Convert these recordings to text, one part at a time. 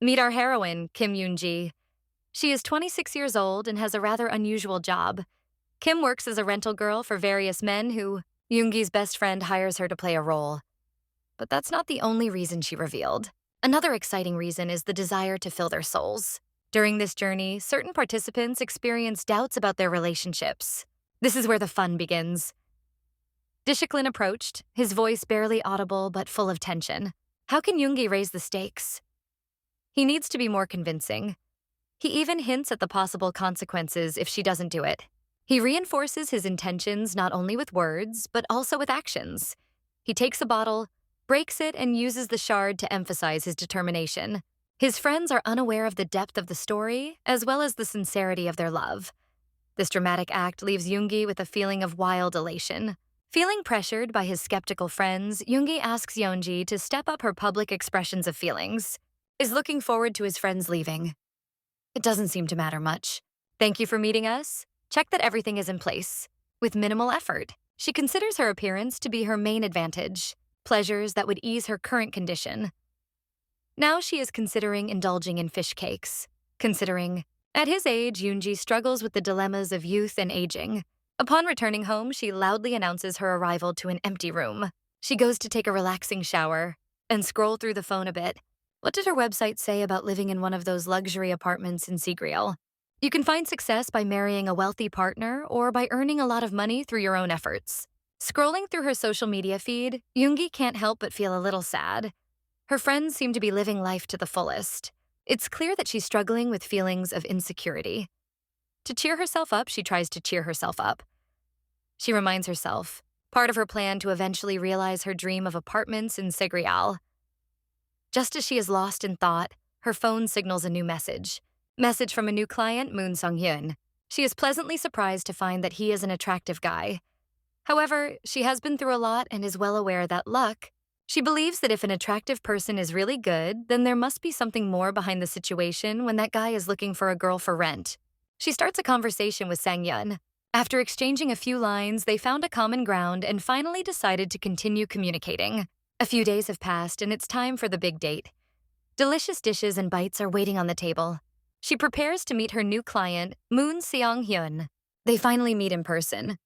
Meet our heroine, Kim Yoon-ji. She is 26 years old and has a rather unusual job. Kim works as a rental girl for various men who Yoongi's best friend hires her to play a role. But that's not the only reason she revealed. Another exciting reason is the desire to fill their souls. During this journey, certain participants experience doubts about their relationships. This is where the fun begins. Dishiklin approached, his voice barely audible but full of tension. How can Yoongi raise the stakes? He needs to be more convincing. He even hints at the possible consequences if she doesn't do it. He reinforces his intentions not only with words, but also with actions. He takes a bottle, breaks it, and uses the shard to emphasize his determination. His friends are unaware of the depth of the story, as well as the sincerity of their love. This dramatic act leaves Yoongi with a feeling of wild elation. Feeling pressured by his skeptical friends, Yoongi asks Yeonji to step up her public expressions of feelings. Is looking forward to his friends leaving. It doesn't seem to matter much. Thank you for meeting us. Check that everything is in place. With minimal effort, she considers her appearance to be her main advantage, pleasures that would ease her current condition. Now she is considering indulging in fish cakes. At his age, Yoonji struggles with the dilemmas of youth and aging. Upon returning home, she loudly announces her arrival to an empty room. She goes to take a relaxing shower and scroll through the phone a bit. What did her website say about living in one of those luxury apartments in Sigriel? You can find success by marrying a wealthy partner or by earning a lot of money through your own efforts. Scrolling through her social media feed, Yoongi can't help but feel a little sad. Her friends seem to be living life to the fullest. It's clear that she's struggling with feelings of insecurity. To cheer herself up, she tries to cheer herself up. She reminds herself, part of her plan to eventually realize her dream of apartments in Sigrial. Just as she is lost in thought, her phone signals a new message. Message from a new client, Moon Sung-hyun. She is pleasantly surprised to find that he is an attractive guy. However, she has been through a lot and is well aware that luck. She believes that if an attractive person is really good, then there must be something more behind the situation when that guy is looking for a girl for rent. She starts a conversation with Sang-hyun. After exchanging a few lines, they found a common ground and finally decided to continue communicating. A few days have passed, and it's time for the big date. Delicious dishes and bites are waiting on the table. She prepares to meet her new client, Moon Seong-hyun. They finally meet in person.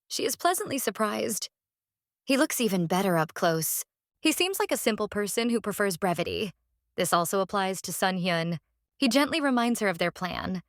She is pleasantly surprised. He looks even better up close. He seems like a simple person who prefers brevity. This also applies to Sun-hyun. He gently reminds her of their plan.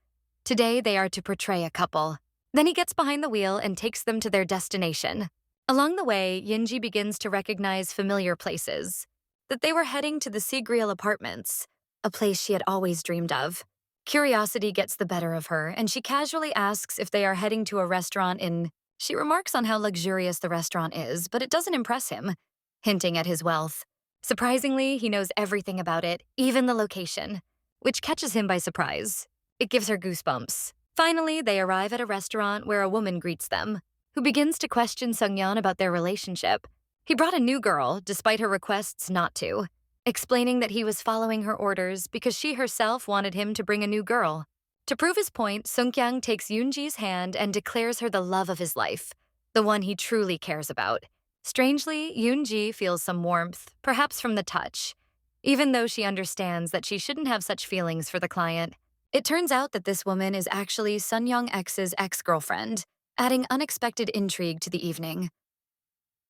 Today, they are to portray a couple. Then he gets behind the wheel and takes them to their destination. Along the way, Yinji begins to recognize familiar places. That they were heading to the Sigriel apartments, a place she had always dreamed of. Curiosity gets the better of her, and she casually asks if they are heading to a restaurant in... She remarks on how luxurious the restaurant is, but it doesn't impress him, hinting at his wealth. Surprisingly, he knows everything about it, even the location, which catches him by surprise. It gives her goosebumps. Finally, they arrive at a restaurant where a woman greets them, who begins to question Sung-yeon about their relationship. He brought a new girl, despite her requests not to, explaining that he was following her orders because she herself wanted him to bring a new girl. To prove his point, Sung-kyang takes Yoonji's hand and declares her the love of his life, the one he truly cares about. Strangely, Yoonji feels some warmth, perhaps from the touch, even though she understands that she shouldn't have such feelings for the client. It turns out that this woman is actually Sun Young-x's ex-girlfriend, adding unexpected intrigue to the evening.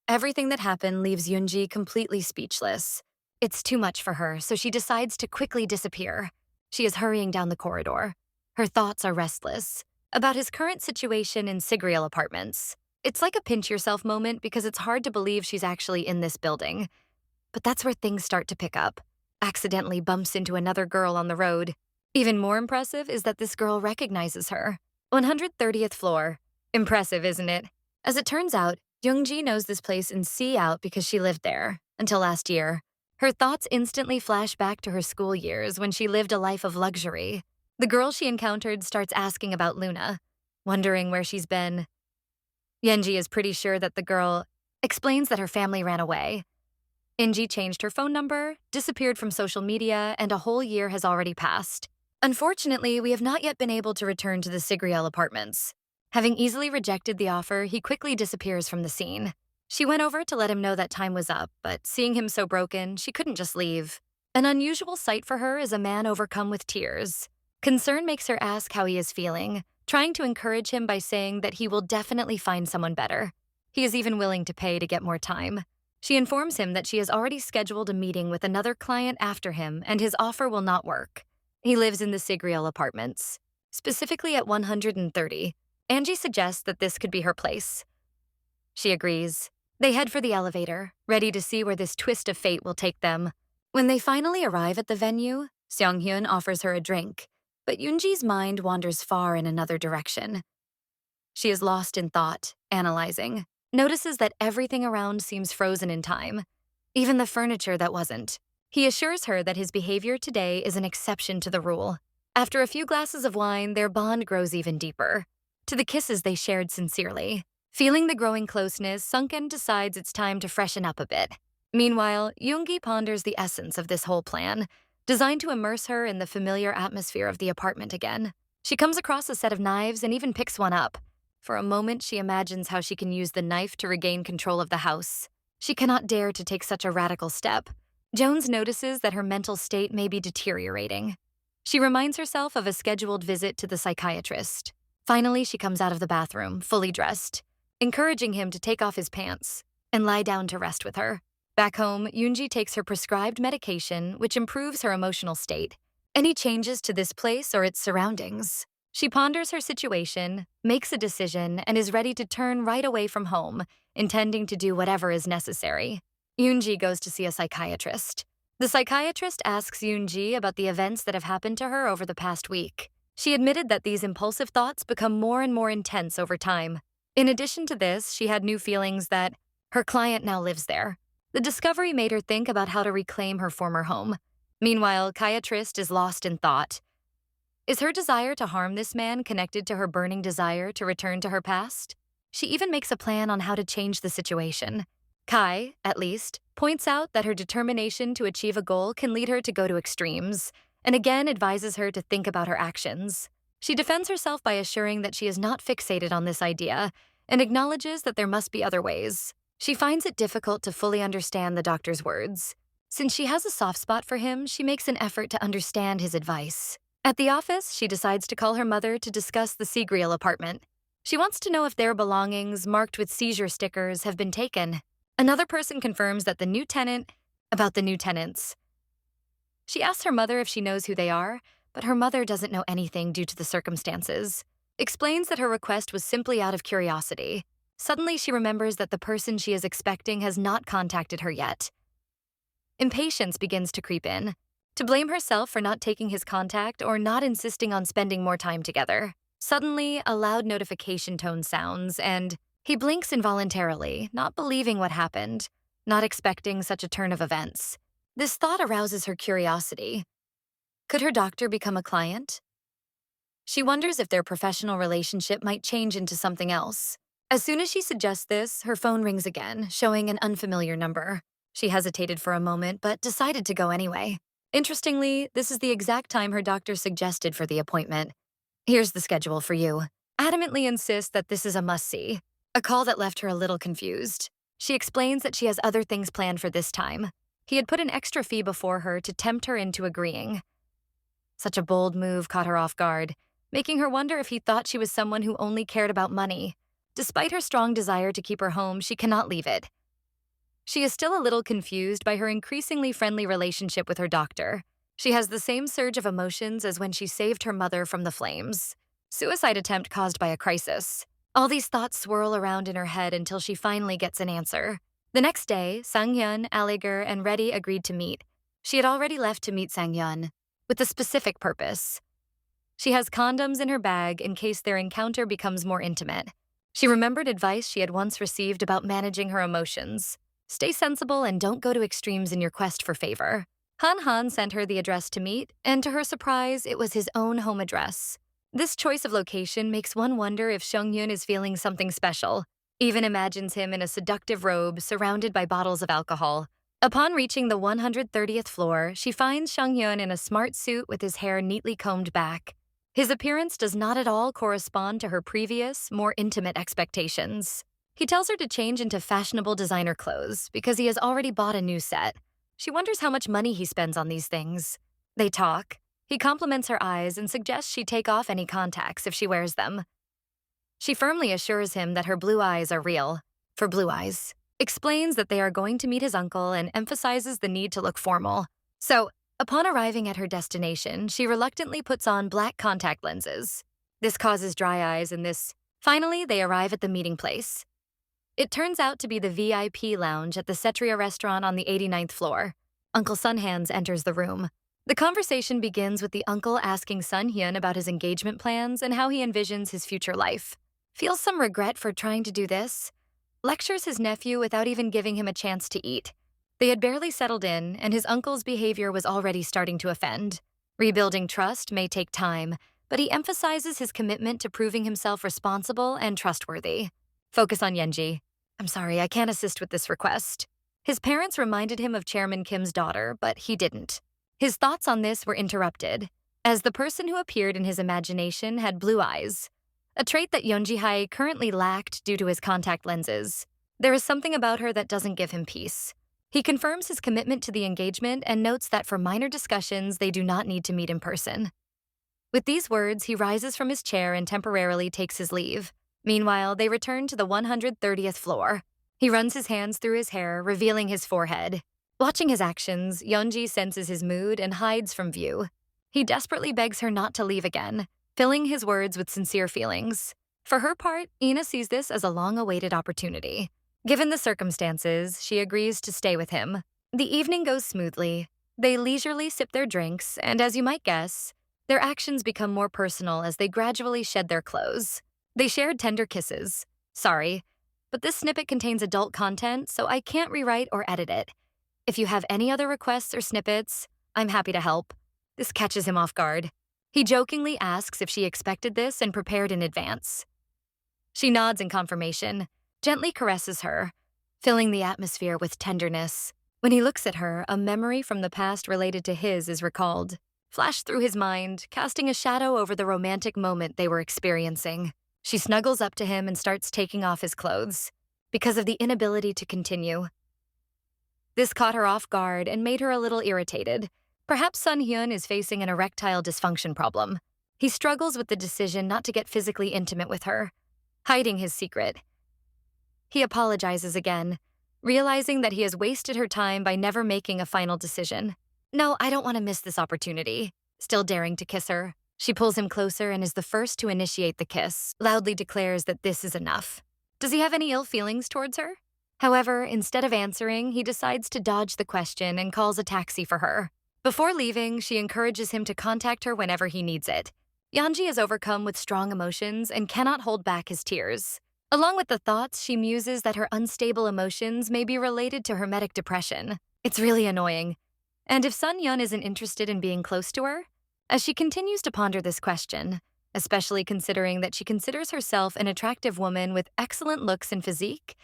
Everything that happened leaves Yoonji completely speechless. It's too much for her, so she decides to quickly disappear. She is hurrying down the corridor. Her thoughts are restless, about his current situation in Sigriel apartments. It's like a pinch-yourself moment because it's hard to believe she's actually in this building. But that's where things start to pick up. Accidentally bumps into another girl on the road. Even more impressive is that this girl recognizes her. 130th floor. Impressive, isn't it? As it turns out, Youngji knows this place in out because she lived there, until last year. Her thoughts instantly flash back to her school years when she lived a life of luxury. The girl she encountered starts asking about Luna, wondering where she's been. Yenji is pretty sure that the girl explains that her family ran away. Inji changed her phone number, disappeared from social media, and a whole year has already passed. Unfortunately, we have not yet been able to return to the Sigriel apartments. Having easily rejected the offer, he quickly disappears from the scene. She went over to let him know that time was up, but seeing him so broken, she couldn't just leave. An unusual sight for her is a man overcome with tears. Concern makes her ask how he is feeling, trying to encourage him by saying that he will definitely find someone better. He is even willing to pay to get more time. She informs him that she has already scheduled a meeting with another client after him and his offer will not work. He lives in the Sigriel apartments, specifically at 130. Angie suggests that this could be her place. She agrees. They head for the elevator, ready to see where this twist of fate will take them. When they finally arrive at the venue, Seong-hyun offers her a drink, but Yoonji's mind wanders far in another direction. She is lost in thought, analyzing, notices that everything around seems frozen in time, even the furniture that wasn't. He assures her that his behavior today is an exception to the rule. After a few glasses of wine, their bond grows even deeper. To the kisses they shared sincerely. Feeling the growing closeness, Sunken decides it's time to freshen up a bit. Meanwhile, Yoongi ponders the essence of this whole plan, designed to immerse her in the familiar atmosphere of the apartment again. She comes across a set of knives and even picks one up. For a moment, she imagines how she can use the knife to regain control of the house. She cannot dare to take such a radical step. Jones notices that her mental state may be deteriorating. She reminds herself of a scheduled visit to the psychiatrist. Finally, she comes out of the bathroom, fully dressed, encouraging him to take off his pants and lie down to rest with her. Back home, Yoonji takes her prescribed medication, which improves her emotional state. Any changes to this place or its surroundings? She ponders her situation, makes a decision, and is ready to turn right away from home, intending to do whatever is necessary. Yoonji goes to see a psychiatrist. The psychiatrist asks Yoonji about the events that have happened to her over the past week. She admitted that these impulsive thoughts become more and more intense over time. In addition to this, she had new feelings that her client now lives there. The discovery made her think about how to reclaim her former home. Meanwhile, Kyatrist is lost in thought. Is her desire to harm this man connected to her burning desire to return to her past? She even makes a plan on how to change the situation. Kai, at least, points out that her determination to achieve a goal can lead her to go to extremes, and again advises her to think about her actions. She defends herself by assuring that she is not fixated on this idea and acknowledges that there must be other ways. She finds it difficult to fully understand the doctor's words. Since she has a soft spot for him, she makes an effort to understand his advice. At the office, she decides to call her mother to discuss the Sigriel apartment. She wants to know if their belongings, marked with seizure stickers, have been taken. Another person confirms that about the new tenants. She asks her mother if she knows who they are, but her mother doesn't know anything due to the circumstances. Explains that her request was simply out of curiosity. Suddenly, she remembers that the person she is expecting has not contacted her yet. Impatience begins to creep in, to blame herself for not taking his contact or not insisting on spending more time together. Suddenly, a loud notification tone sounds, and he blinks involuntarily, not believing what happened, not expecting such a turn of events. This thought arouses her curiosity. Could her doctor become a client? She wonders if their professional relationship might change into something else. As soon as she suggests this, her phone rings again, showing an unfamiliar number. She hesitated for a moment, but decided to go anyway. Interestingly, this is the exact time her doctor suggested for the appointment. Here's the schedule for you. Adamantly insists that this is a must-see. A call that left her a little confused. She explains that she has other things planned for this time. He had put an extra fee before her to tempt her into agreeing. Such a bold move caught her off guard, making her wonder if he thought she was someone who only cared about money. Despite her strong desire to keep her home, she cannot leave it. She is still a little confused by her increasingly friendly relationship with her doctor. She has the same surge of emotions as when she saved her mother from the flames. Suicide attempt caused by a crisis. All these thoughts swirl around in her head until she finally gets an answer. The next day, Sang-hyun, Aliger, and Reddy agreed to meet. She had already left to meet Sang-hyun, with a specific purpose. She has condoms in her bag in case their encounter becomes more intimate. She remembered advice she had once received about managing her emotions. Stay sensible and don't go to extremes in your quest for favor. Han sent her the address to meet, and to her surprise, it was his own home address. This choice of location makes one wonder if Seong-hyun is feeling something special. Even imagines him in a seductive robe surrounded by bottles of alcohol. Upon reaching the 130th floor, she finds Seong-hyun in a smart suit with his hair neatly combed back. His appearance does not at all correspond to her previous, more intimate expectations. He tells her to change into fashionable designer clothes because he has already bought a new set. She wonders how much money he spends on these things. They talk. He compliments her eyes and suggests she take off any contacts if she wears them. She firmly assures him that her blue eyes are real, for blue eyes, explains that they are going to meet his uncle and emphasizes the need to look formal. So, upon arriving at her destination, she reluctantly puts on black contact lenses. This causes dry eyes and this. Finally, they arrive at the meeting place. It turns out to be the VIP lounge at the Setria restaurant on the 89th floor. Uncle Sunhands enters the room. The conversation begins with the uncle asking Sun Hyun about his engagement plans and how he envisions his future life. Feels some regret for trying to do this. Lectures his nephew without even giving him a chance to eat. They had barely settled in, and his uncle's behavior was already starting to offend. Rebuilding trust may take time, but he emphasizes his commitment to proving himself responsible and trustworthy. Focus on Yenji. I'm sorry, I can't assist with this request. His parents reminded him of Chairman Kim's daughter, but he didn't. His thoughts on this were interrupted, as the person who appeared in his imagination had blue eyes, a trait that Yeonji-hae currently lacked due to his contact lenses. There is something about her that doesn't give him peace. He confirms his commitment to the engagement and notes that for minor discussions, they do not need to meet in person. With these words, he rises from his chair and temporarily takes his leave. Meanwhile, they return to the 130th floor. He runs his hands through his hair, revealing his forehead. Watching his actions, Yeonji senses his mood and hides from view. He desperately begs her not to leave again, filling his words with sincere feelings. For her part, Ina sees this as a long-awaited opportunity. Given the circumstances, she agrees to stay with him. The evening goes smoothly. They leisurely sip their drinks, and as you might guess, their actions become more personal as they gradually shed their clothes. They shared tender kisses. Sorry, but this snippet contains adult content, so I can't rewrite or edit it. If you have any other requests or snippets, I'm happy to help. This catches him off guard. He jokingly asks if she expected this and prepared in advance. She nods in confirmation, gently caresses her, filling the atmosphere with tenderness. When he looks at her, a memory from the past related to his is recalled, flashed through his mind, casting a shadow over the romantic moment they were experiencing. She snuggles up to him and starts taking off his clothes, because of the inability to continue. This caught her off guard and made her a little irritated. Perhaps Sun Hyun is facing an erectile dysfunction problem. He struggles with the decision not to get physically intimate with her, hiding his secret. He apologizes again, realizing that he has wasted her time by never making a final decision. No, I don't want to miss this opportunity. Still daring to kiss her, she pulls him closer and is the first to initiate the kiss, loudly declares that this is enough. Does he have any ill feelings towards her? However, instead of answering, he decides to dodge the question and calls a taxi for her. Before leaving, she encourages him to contact her whenever he needs it. Yeonji is overcome with strong emotions and cannot hold back his tears. Along with the thoughts, she muses that her unstable emotions may be related to hermetic depression. It's really annoying. And if Sun Hyun isn't interested in being close to her? As she continues to ponder this question, especially considering that she considers herself an attractive woman with excellent looks and physique,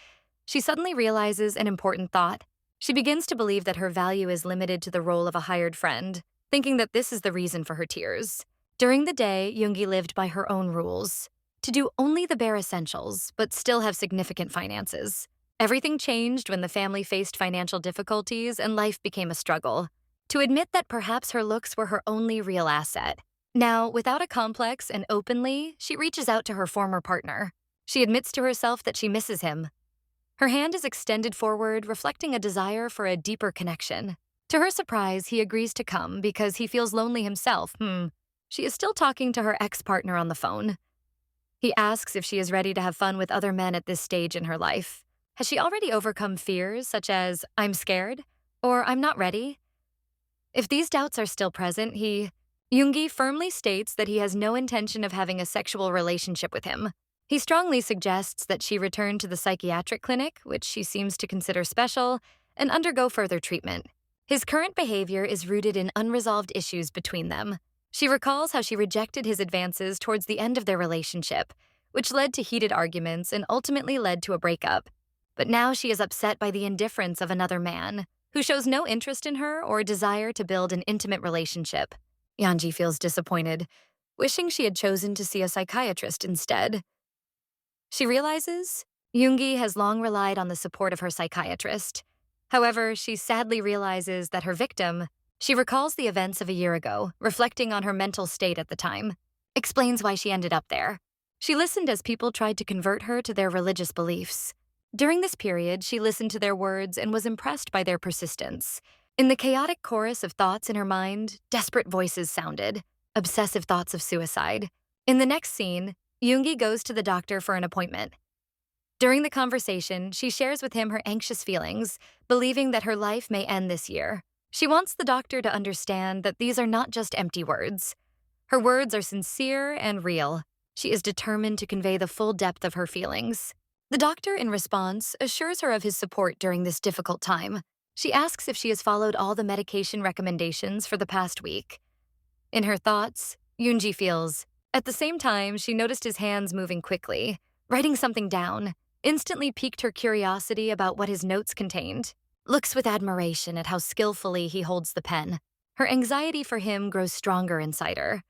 she suddenly realizes an important thought. She begins to believe that her value is limited to the role of a hired friend, thinking that this is the reason for her tears. During the day, Yoongi lived by her own rules, to do only the bare essentials, but still have significant finances. Everything changed when the family faced financial difficulties and life became a struggle. To admit that perhaps her looks were her only real asset. Now, without a complex and openly, she reaches out to her former partner. She admits to herself that she misses him. Her hand is extended forward, reflecting a desire for a deeper connection. To her surprise, he agrees to come because he feels lonely himself. She is still talking to her ex-partner on the phone. He asks if she is ready to have fun with other men at this stage in her life. Has she already overcome fears such as, I'm scared, or I'm not ready? If these doubts are still present, Yoongi firmly states that he has no intention of having a sexual relationship with him. He strongly suggests that she return to the psychiatric clinic, which she seems to consider special, and undergo further treatment. His current behavior is rooted in unresolved issues between them. She recalls how she rejected his advances towards the end of their relationship, which led to heated arguments and ultimately led to a breakup. But now she is upset by the indifference of another man, who shows no interest in her or desire to build an intimate relationship. Yeonji feels disappointed, wishing she had chosen to see a psychiatrist instead. She realizes Yoongi has long relied on the support of her psychiatrist. However, she sadly realizes that her victim, she recalls the events of a year ago, reflecting on her mental state at the time, explains why she ended up there. She listened as people tried to convert her to their religious beliefs. During this period, she listened to their words and was impressed by their persistence. In the chaotic chorus of thoughts in her mind, desperate voices sounded, obsessive thoughts of suicide. In the next scene, Yoongi goes to the doctor for an appointment. During the conversation, she shares with him her anxious feelings, believing that her life may end this year. She wants the doctor to understand that these are not just empty words. Her words are sincere and real. She is determined to convey the full depth of her feelings. The doctor, in response, assures her of his support during this difficult time. She asks if she has followed all the medication recommendations for the past week. In her thoughts, Yoongi feels. At the same time, she noticed his hands moving quickly. Writing something down instantly piqued her curiosity about what his notes contained. Looks with admiration at how skillfully he holds the pen. Her anxiety for him grows stronger inside her.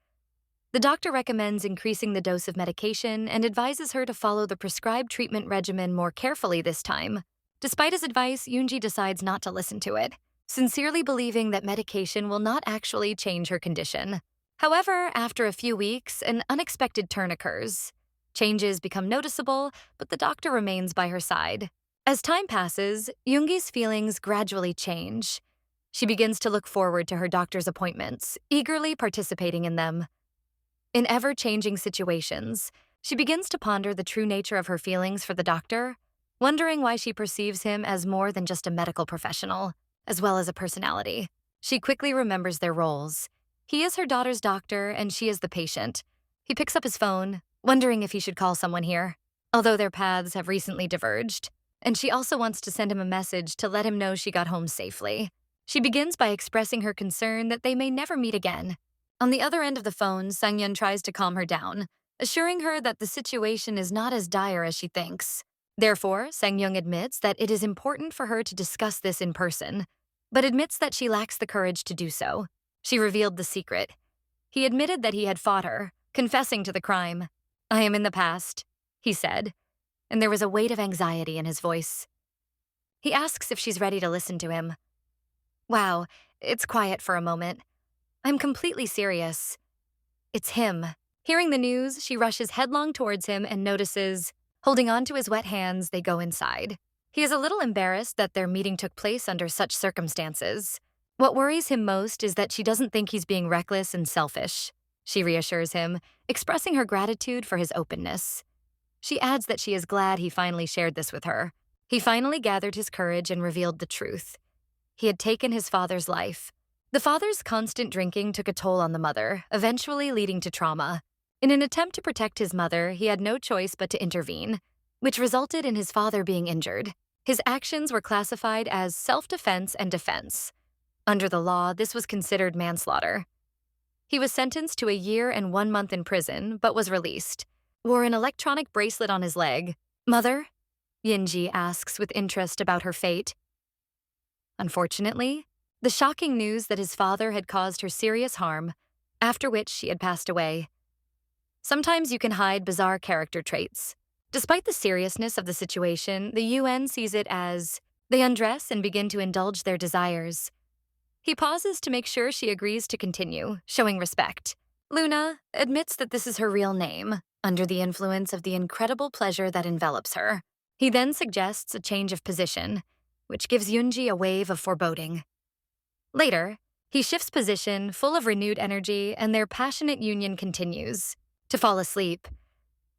The doctor recommends increasing the dose of medication and advises her to follow the prescribed treatment regimen more carefully this time. Despite his advice, Yoongi decides not to listen to it, sincerely believing that medication will not actually change her condition. However, after a few weeks, an unexpected turn occurs. Changes become noticeable, but the doctor remains by her side. As time passes, Yoongi's feelings gradually change. She begins to look forward to her doctor's appointments, eagerly participating in them. In ever-changing situations, she begins to ponder the true nature of her feelings for the doctor, wondering why she perceives him as more than just a medical professional, as well as a personality. She quickly remembers their roles. He is her daughter's doctor, and she is the patient. He picks up his phone, wondering if he should call someone here, although their paths have recently diverged. And she also wants to send him a message to let him know she got home safely. She begins by expressing her concern that they may never meet again. On the other end of the phone, Sang-yeon tries to calm her down, assuring her that the situation is not as dire as she thinks. Therefore, Sang-yeon admits that it is important for her to discuss this in person, but admits that she lacks the courage to do so. She revealed the secret. He admitted that he had fought her, confessing to the crime. "I am in the past," he said, and there was a weight of anxiety in his voice. He asks if she's ready to listen to him. Wow, it's quiet for a moment. I'm completely serious. It's him. Hearing the news, she rushes headlong towards him and notices. Holding on to his wet hands, they go inside. He is a little embarrassed that their meeting took place under such circumstances. What worries him most is that she doesn't think he's being reckless and selfish. She reassures him, expressing her gratitude for his openness. She adds that she is glad he finally shared this with her. He finally gathered his courage and revealed the truth. He had taken his father's life. The father's constant drinking took a toll on the mother, eventually leading to trauma. In an attempt to protect his mother, he had no choice but to intervene, which resulted in his father being injured. His actions were classified as self-defense and defense. Under the law, this was considered manslaughter. He was sentenced to a year and 1 month in prison, but was released. Wore an electronic bracelet on his leg. "Mother?" Yinji asks with interest about her fate. Unfortunately, the shocking news that his father had caused her serious harm, after which she had passed away. Sometimes you can hide bizarre character traits. Despite the seriousness of the situation, the UN sees it as they undress and begin to indulge their desires. He pauses to make sure she agrees to continue, showing respect. Luna admits that this is her real name, under the influence of the incredible pleasure that envelops her. He then suggests a change of position, which gives Yoongi a wave of foreboding. Later, he shifts position, full of renewed energy, and their passionate union continues. To fall asleep.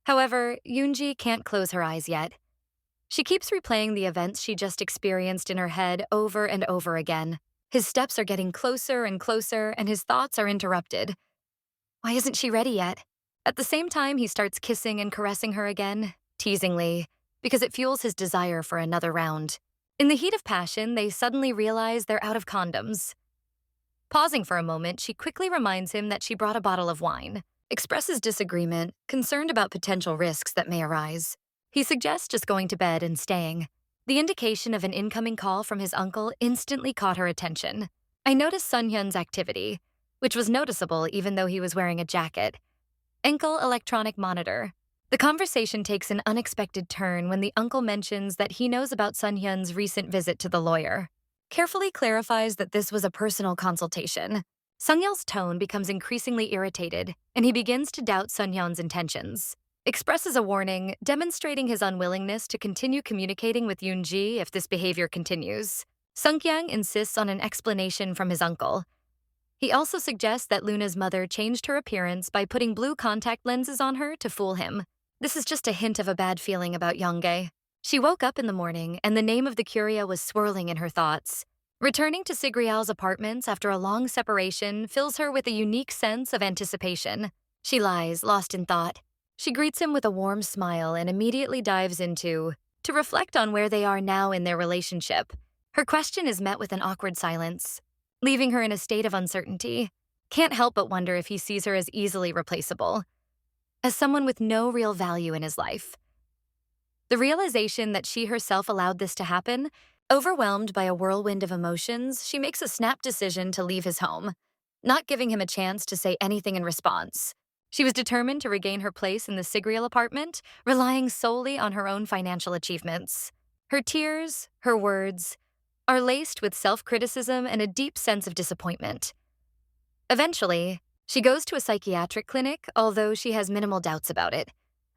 However, Yoongi can't close her eyes yet. She keeps replaying the events she just experienced in her head over and over again. His steps are getting closer and closer, and his thoughts are interrupted. Why isn't she ready yet? At the same time, he starts kissing and caressing her again, teasingly, because it fuels his desire for another round. In the heat of passion, they suddenly realize they're out of condoms. Pausing for a moment, she quickly reminds him that she brought a bottle of wine, expresses disagreement, concerned about potential risks that may arise. He suggests just going to bed and staying. The indication of an incoming call from his uncle instantly caught her attention. I noticed Sun-hyun's activity, which was noticeable even though he was wearing a jacket. Ankle electronic monitor. The conversation takes an unexpected turn when the uncle mentions that he knows about Sun Hyun's recent visit to the lawyer. Carefully clarifies that this was a personal consultation. Sung Yeol's tone becomes increasingly irritated, and he begins to doubt Sun Hyun's intentions. Expresses a warning, demonstrating his unwillingness to continue communicating with Yoon-ji if this behavior continues. Sung Kyang insists on an explanation from his uncle. He also suggests that Luna's mother changed her appearance by putting blue contact lenses on her to fool him. This is just a hint of a bad feeling about Younggae. She woke up in the morning, and the name of the curia was swirling in her thoughts. Returning to Sigrial's apartments after a long separation fills her with a unique sense of anticipation. She lies, lost in thought. She greets him with a warm smile and immediately dives into to reflect on where they are now in their relationship. Her question is met with an awkward silence, leaving her in a state of uncertainty. Can't help but wonder if he sees her as easily replaceable, as someone with no real value in his life. The realization that she herself allowed this to happen, overwhelmed by a whirlwind of emotions, she makes a snap decision to leave his home, not giving him a chance to say anything in response. She was determined to regain her place in the Sigrial apartment, relying solely on her own financial achievements. Her tears, her words, are laced with self-criticism and a deep sense of disappointment. Eventually, she goes to a psychiatric clinic, although she has minimal doubts about it.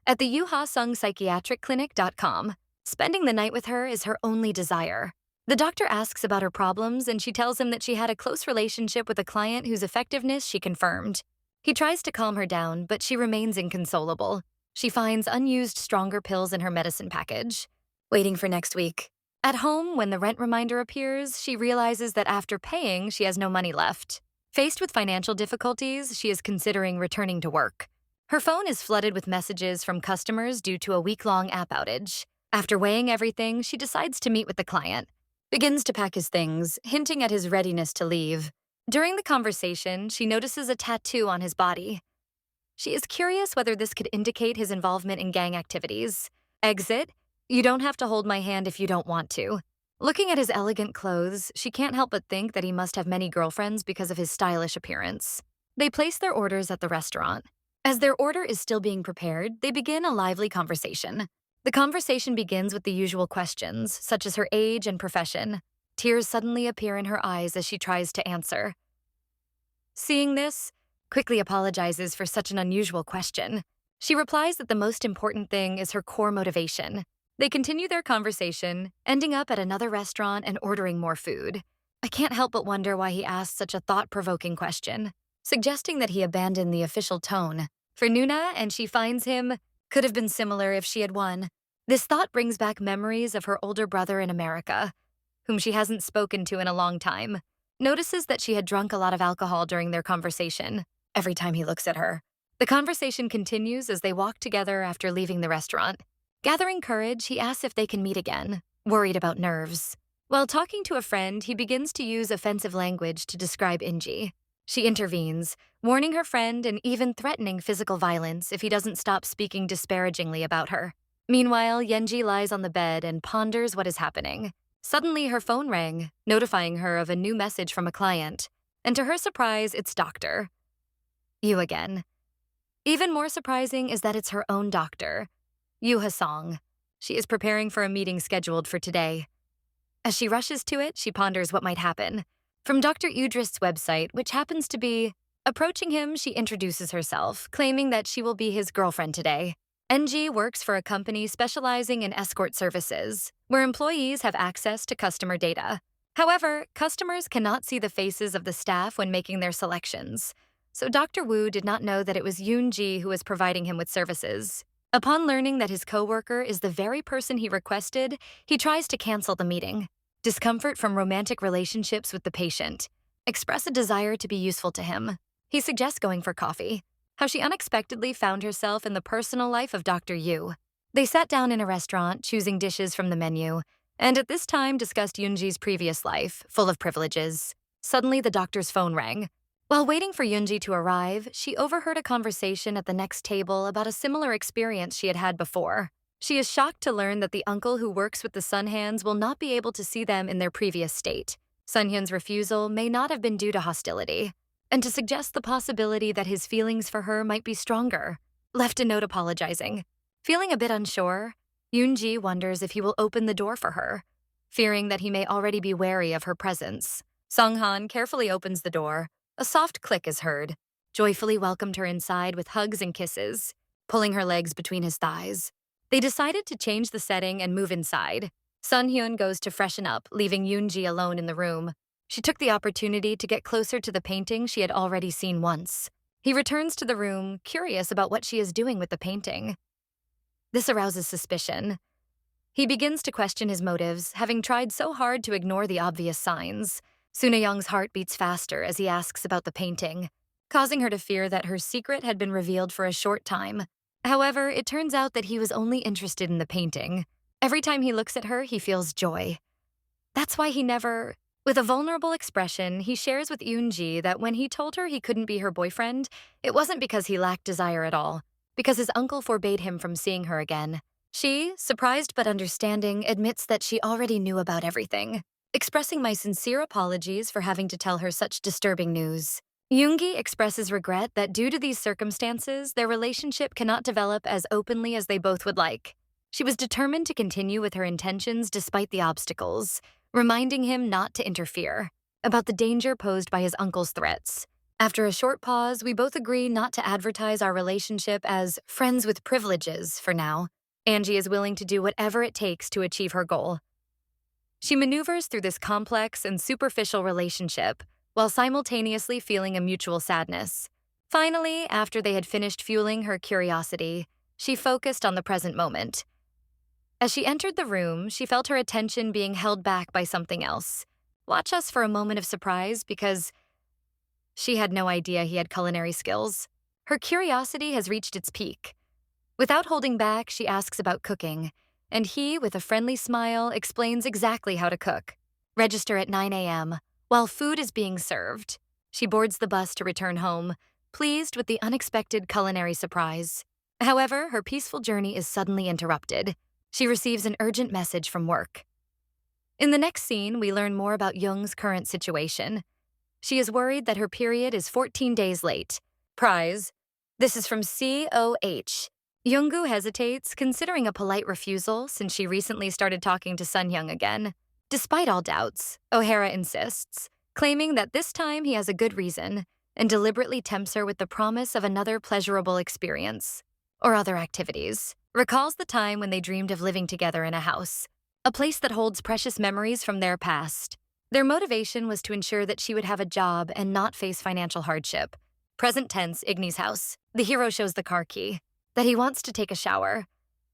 At the Yuha-sung psychiatricclinic.com, spending the night with her is her only desire. The doctor asks about her problems, and she tells him that she had a close relationship with a client whose effectiveness she confirmed. He tries to calm her down, but she remains inconsolable. She finds unused stronger pills in her medicine package, waiting for next week. At home, when the rent reminder appears, she realizes that after paying, she has no money left. Faced with financial difficulties, she is considering returning to work. Her phone is flooded with messages from customers due to a week-long app outage. After weighing everything, she decides to meet with the client, begins to pack his things, hinting at his readiness to leave. During the conversation, she notices a tattoo on his body. She is curious whether this could indicate his involvement in gang activities. Exit. You don't have to hold my hand if you don't want to. Looking at his elegant clothes, she can't help but think that he must have many girlfriends because of his stylish appearance. They place their orders at the restaurant. As their order is still being prepared, they begin a lively conversation. The conversation begins with the usual questions, such as her age and profession. Tears suddenly appear in her eyes as she tries to answer. Seeing this, quickly apologizes for such an unusual question. She replies that the most important thing is her core motivation. They continue their conversation, ending up at another restaurant and ordering more food. I can't help but wonder why he asked such a thought-provoking question, suggesting that he abandoned the official tone. For Nuna, and she finds him, could have been similar if she had won. This thought brings back memories of her older brother in America, whom she hasn't spoken to in a long time. Notices that she had drunk a lot of alcohol during their conversation, every time he looks at her. The conversation continues as they walk together after leaving the restaurant. Gathering courage, he asks if they can meet again, worried about nerves. While talking to a friend, he begins to use offensive language to describe Inji. She intervenes, warning her friend and even threatening physical violence if he doesn't stop speaking disparagingly about her. Meanwhile, Yenji lies on the bed and ponders what is happening. Suddenly, her phone rang, notifying her of a new message from a client. And to her surprise, it's Doctor. You again. Even more surprising is that it's her own doctor, Yoo Ha-song. She is preparing for a meeting scheduled for today. As she rushes to it, she ponders what might happen. From Dr. Udrist's website, which happens to be approaching him, she introduces herself, claiming that she will be his girlfriend today. NG works for a company specializing in escort services, where employees have access to customer data. However, customers cannot see the faces of the staff when making their selections, so Dr. Wu did not know that it was Yoon-ji who was providing him with services. Upon learning that his coworker is the very person he requested, he tries to cancel the meeting. Discomfort from romantic relationships with the patient. Express a desire to be useful to him. He suggests going for coffee. How she unexpectedly found herself in the personal life of Dr. Yu. They sat down in a restaurant, choosing dishes from the menu, and at this time discussed Yoonji's previous life, full of privileges. Suddenly, the doctor's phone rang. While waiting for Yoonji to arrive, she overheard a conversation at the next table about a similar experience she had had before. She is shocked to learn that the uncle who works with the Sunhands will not be able to see them in their previous state. Sunhyun's refusal may not have been due to hostility, and to suggest the possibility that his feelings for her might be stronger. Left a note apologizing. Feeling a bit unsure, Yoonji wonders if he will open the door for her, fearing that he may already be wary of her presence. Sunghan carefully opens the door. A soft click is heard, joyfully welcomed her inside with hugs and kisses, pulling her legs between his thighs. They decided to change the setting and move inside. Sunhyun goes to freshen up, leaving Yoonji alone in the room. She took the opportunity to get closer to the painting she had already seen once. He returns to the room, curious about what she is doing with the painting. This arouses suspicion. He begins to question his motives, having tried so hard to ignore the obvious signs. Suna-young's heart beats faster as he asks about the painting, causing her to fear that her secret had been revealed for a short time. However, it turns out that he was only interested in the painting. Every time he looks at her, he feels joy. That's why he never... With a vulnerable expression, he shares with Yoonji that when he told her he couldn't be her boyfriend, it wasn't because he lacked desire at all, because his uncle forbade him from seeing her again. She, surprised but understanding, admits that she already knew about everything, expressing my sincere apologies for having to tell her such disturbing news. Yoongi expresses regret that due to these circumstances, their relationship cannot develop as openly as they both would like. She was determined to continue with her intentions despite the obstacles, reminding him not to interfere, about the danger posed by his uncle's threats. After a short pause, we both agree not to advertise our relationship as friends with privileges for now. Angie is willing to do whatever it takes to achieve her goal. She maneuvers through this complex and superficial relationship while simultaneously feeling a mutual sadness. Finally, after they had finished fueling her curiosity, she focused on the present moment. As she entered the room, she felt her attention being held back by something else. Watch us for a moment of surprise because she had no idea he had culinary skills. Her curiosity has reached its peak. Without holding back, she asks about cooking, and he, with a friendly smile, explains exactly how to cook. Register at 9 a.m. While food is being served, she boards the bus to return home, pleased with the unexpected culinary surprise. However, her peaceful journey is suddenly interrupted. She receives an urgent message from work. In the next scene, we learn more about Young's current situation. She is worried that her period is 14 days late. Prize. This is from COH. Younggu hesitates, considering a polite refusal since she recently started talking to Sunyoung again. Despite all doubts, O'Hara insists, claiming that this time he has a good reason, and deliberately tempts her with the promise of another pleasurable experience, or other activities. Recalls the time when they dreamed of living together in a house, a place that holds precious memories from their past. Their motivation was to ensure that she would have a job and not face financial hardship. Present tense, Igni's house. The hero shows the car key, that he wants to take a shower.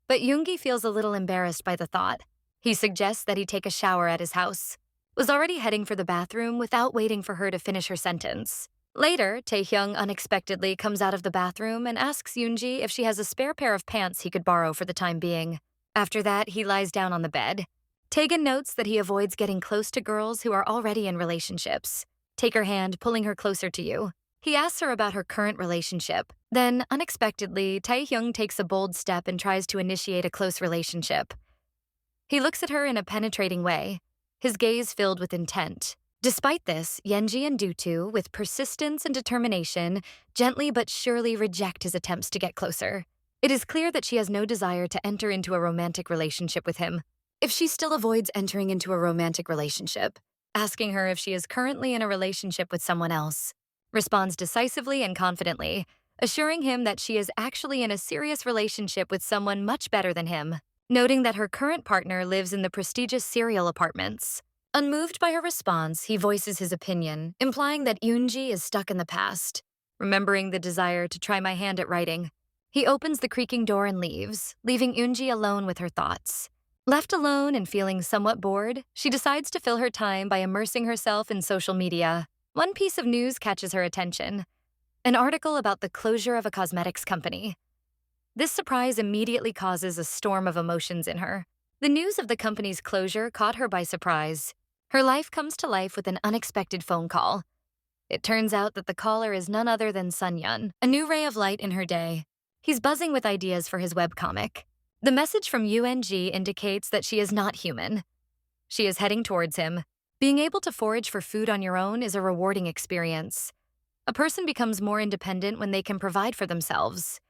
But Yoongi feels a little embarrassed by the thought. He suggests that he take a shower at his house. Was already heading for the bathroom without waiting for her to finish her sentence. Later, Taehyung unexpectedly comes out of the bathroom and asks Yoonji if she has a spare pair of pants he could borrow for the time being. After that, he lies down on the bed. Taegan notes that he avoids getting close to girls who are already in relationships. Take her hand, pulling her closer to you. He asks her about her current relationship. Then, unexpectedly, Taehyung takes a bold step and tries to initiate a close relationship. He looks at her in a penetrating way, his gaze filled with intent. Despite this, Yenji and Dutu, with persistence and determination, gently but surely reject his attempts to get closer. It is clear that she has no desire to enter into a romantic relationship with him. If she still avoids entering into a romantic relationship, asking her if she is currently in a relationship with someone else, responds decisively and confidently, assuring him that she is actually in a serious relationship with someone much better than him, noting that her current partner lives in the prestigious serial apartments. Unmoved by her response, he voices his opinion, implying that Yoonji is stuck in the past, remembering the desire to try my hand at writing. He opens the creaking door and leaves, leaving Yoonji alone with her thoughts. Left alone and feeling somewhat bored, she decides to fill her time by immersing herself in social media. One piece of news catches her attention, an article about the closure of a cosmetics company. This surprise immediately causes a storm of emotions in her. The news of the company's closure caught her by surprise. Her life comes to life with an unexpected phone call. It turns out that the caller is none other than Sunyeon, a new ray of light in her day. He's buzzing with ideas for his webcomic. The message from UNG indicates that she is not human. She is heading towards him. Being able to forage for food on your own is a rewarding experience. A person becomes more independent when they can provide for themselves.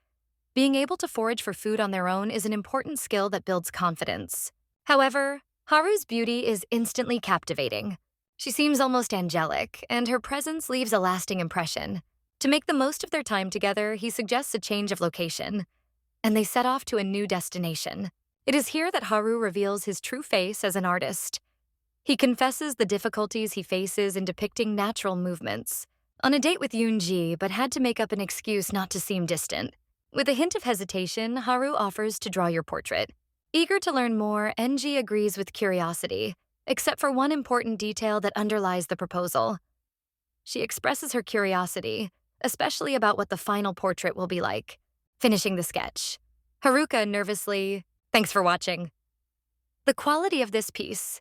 Being able to forage for food on their own is an important skill that builds confidence. However, Haru's beauty is instantly captivating. She seems almost angelic, and her presence leaves a lasting impression. To make the most of their time together, he suggests a change of location, and they set off to a new destination. It is here that Haru reveals his true face as an artist. He confesses the difficulties he faces in depicting natural movements. On a date with Yoonji, but had to make up an excuse not to seem distant. With a hint of hesitation, Haru offers to draw your portrait. Eager to learn more, NG agrees with curiosity, except for one important detail that underlies the proposal. She expresses her curiosity, especially about what the final portrait will be like. Finishing the sketch, Haruka nervously, "Thanks for watching." The quality of this piece,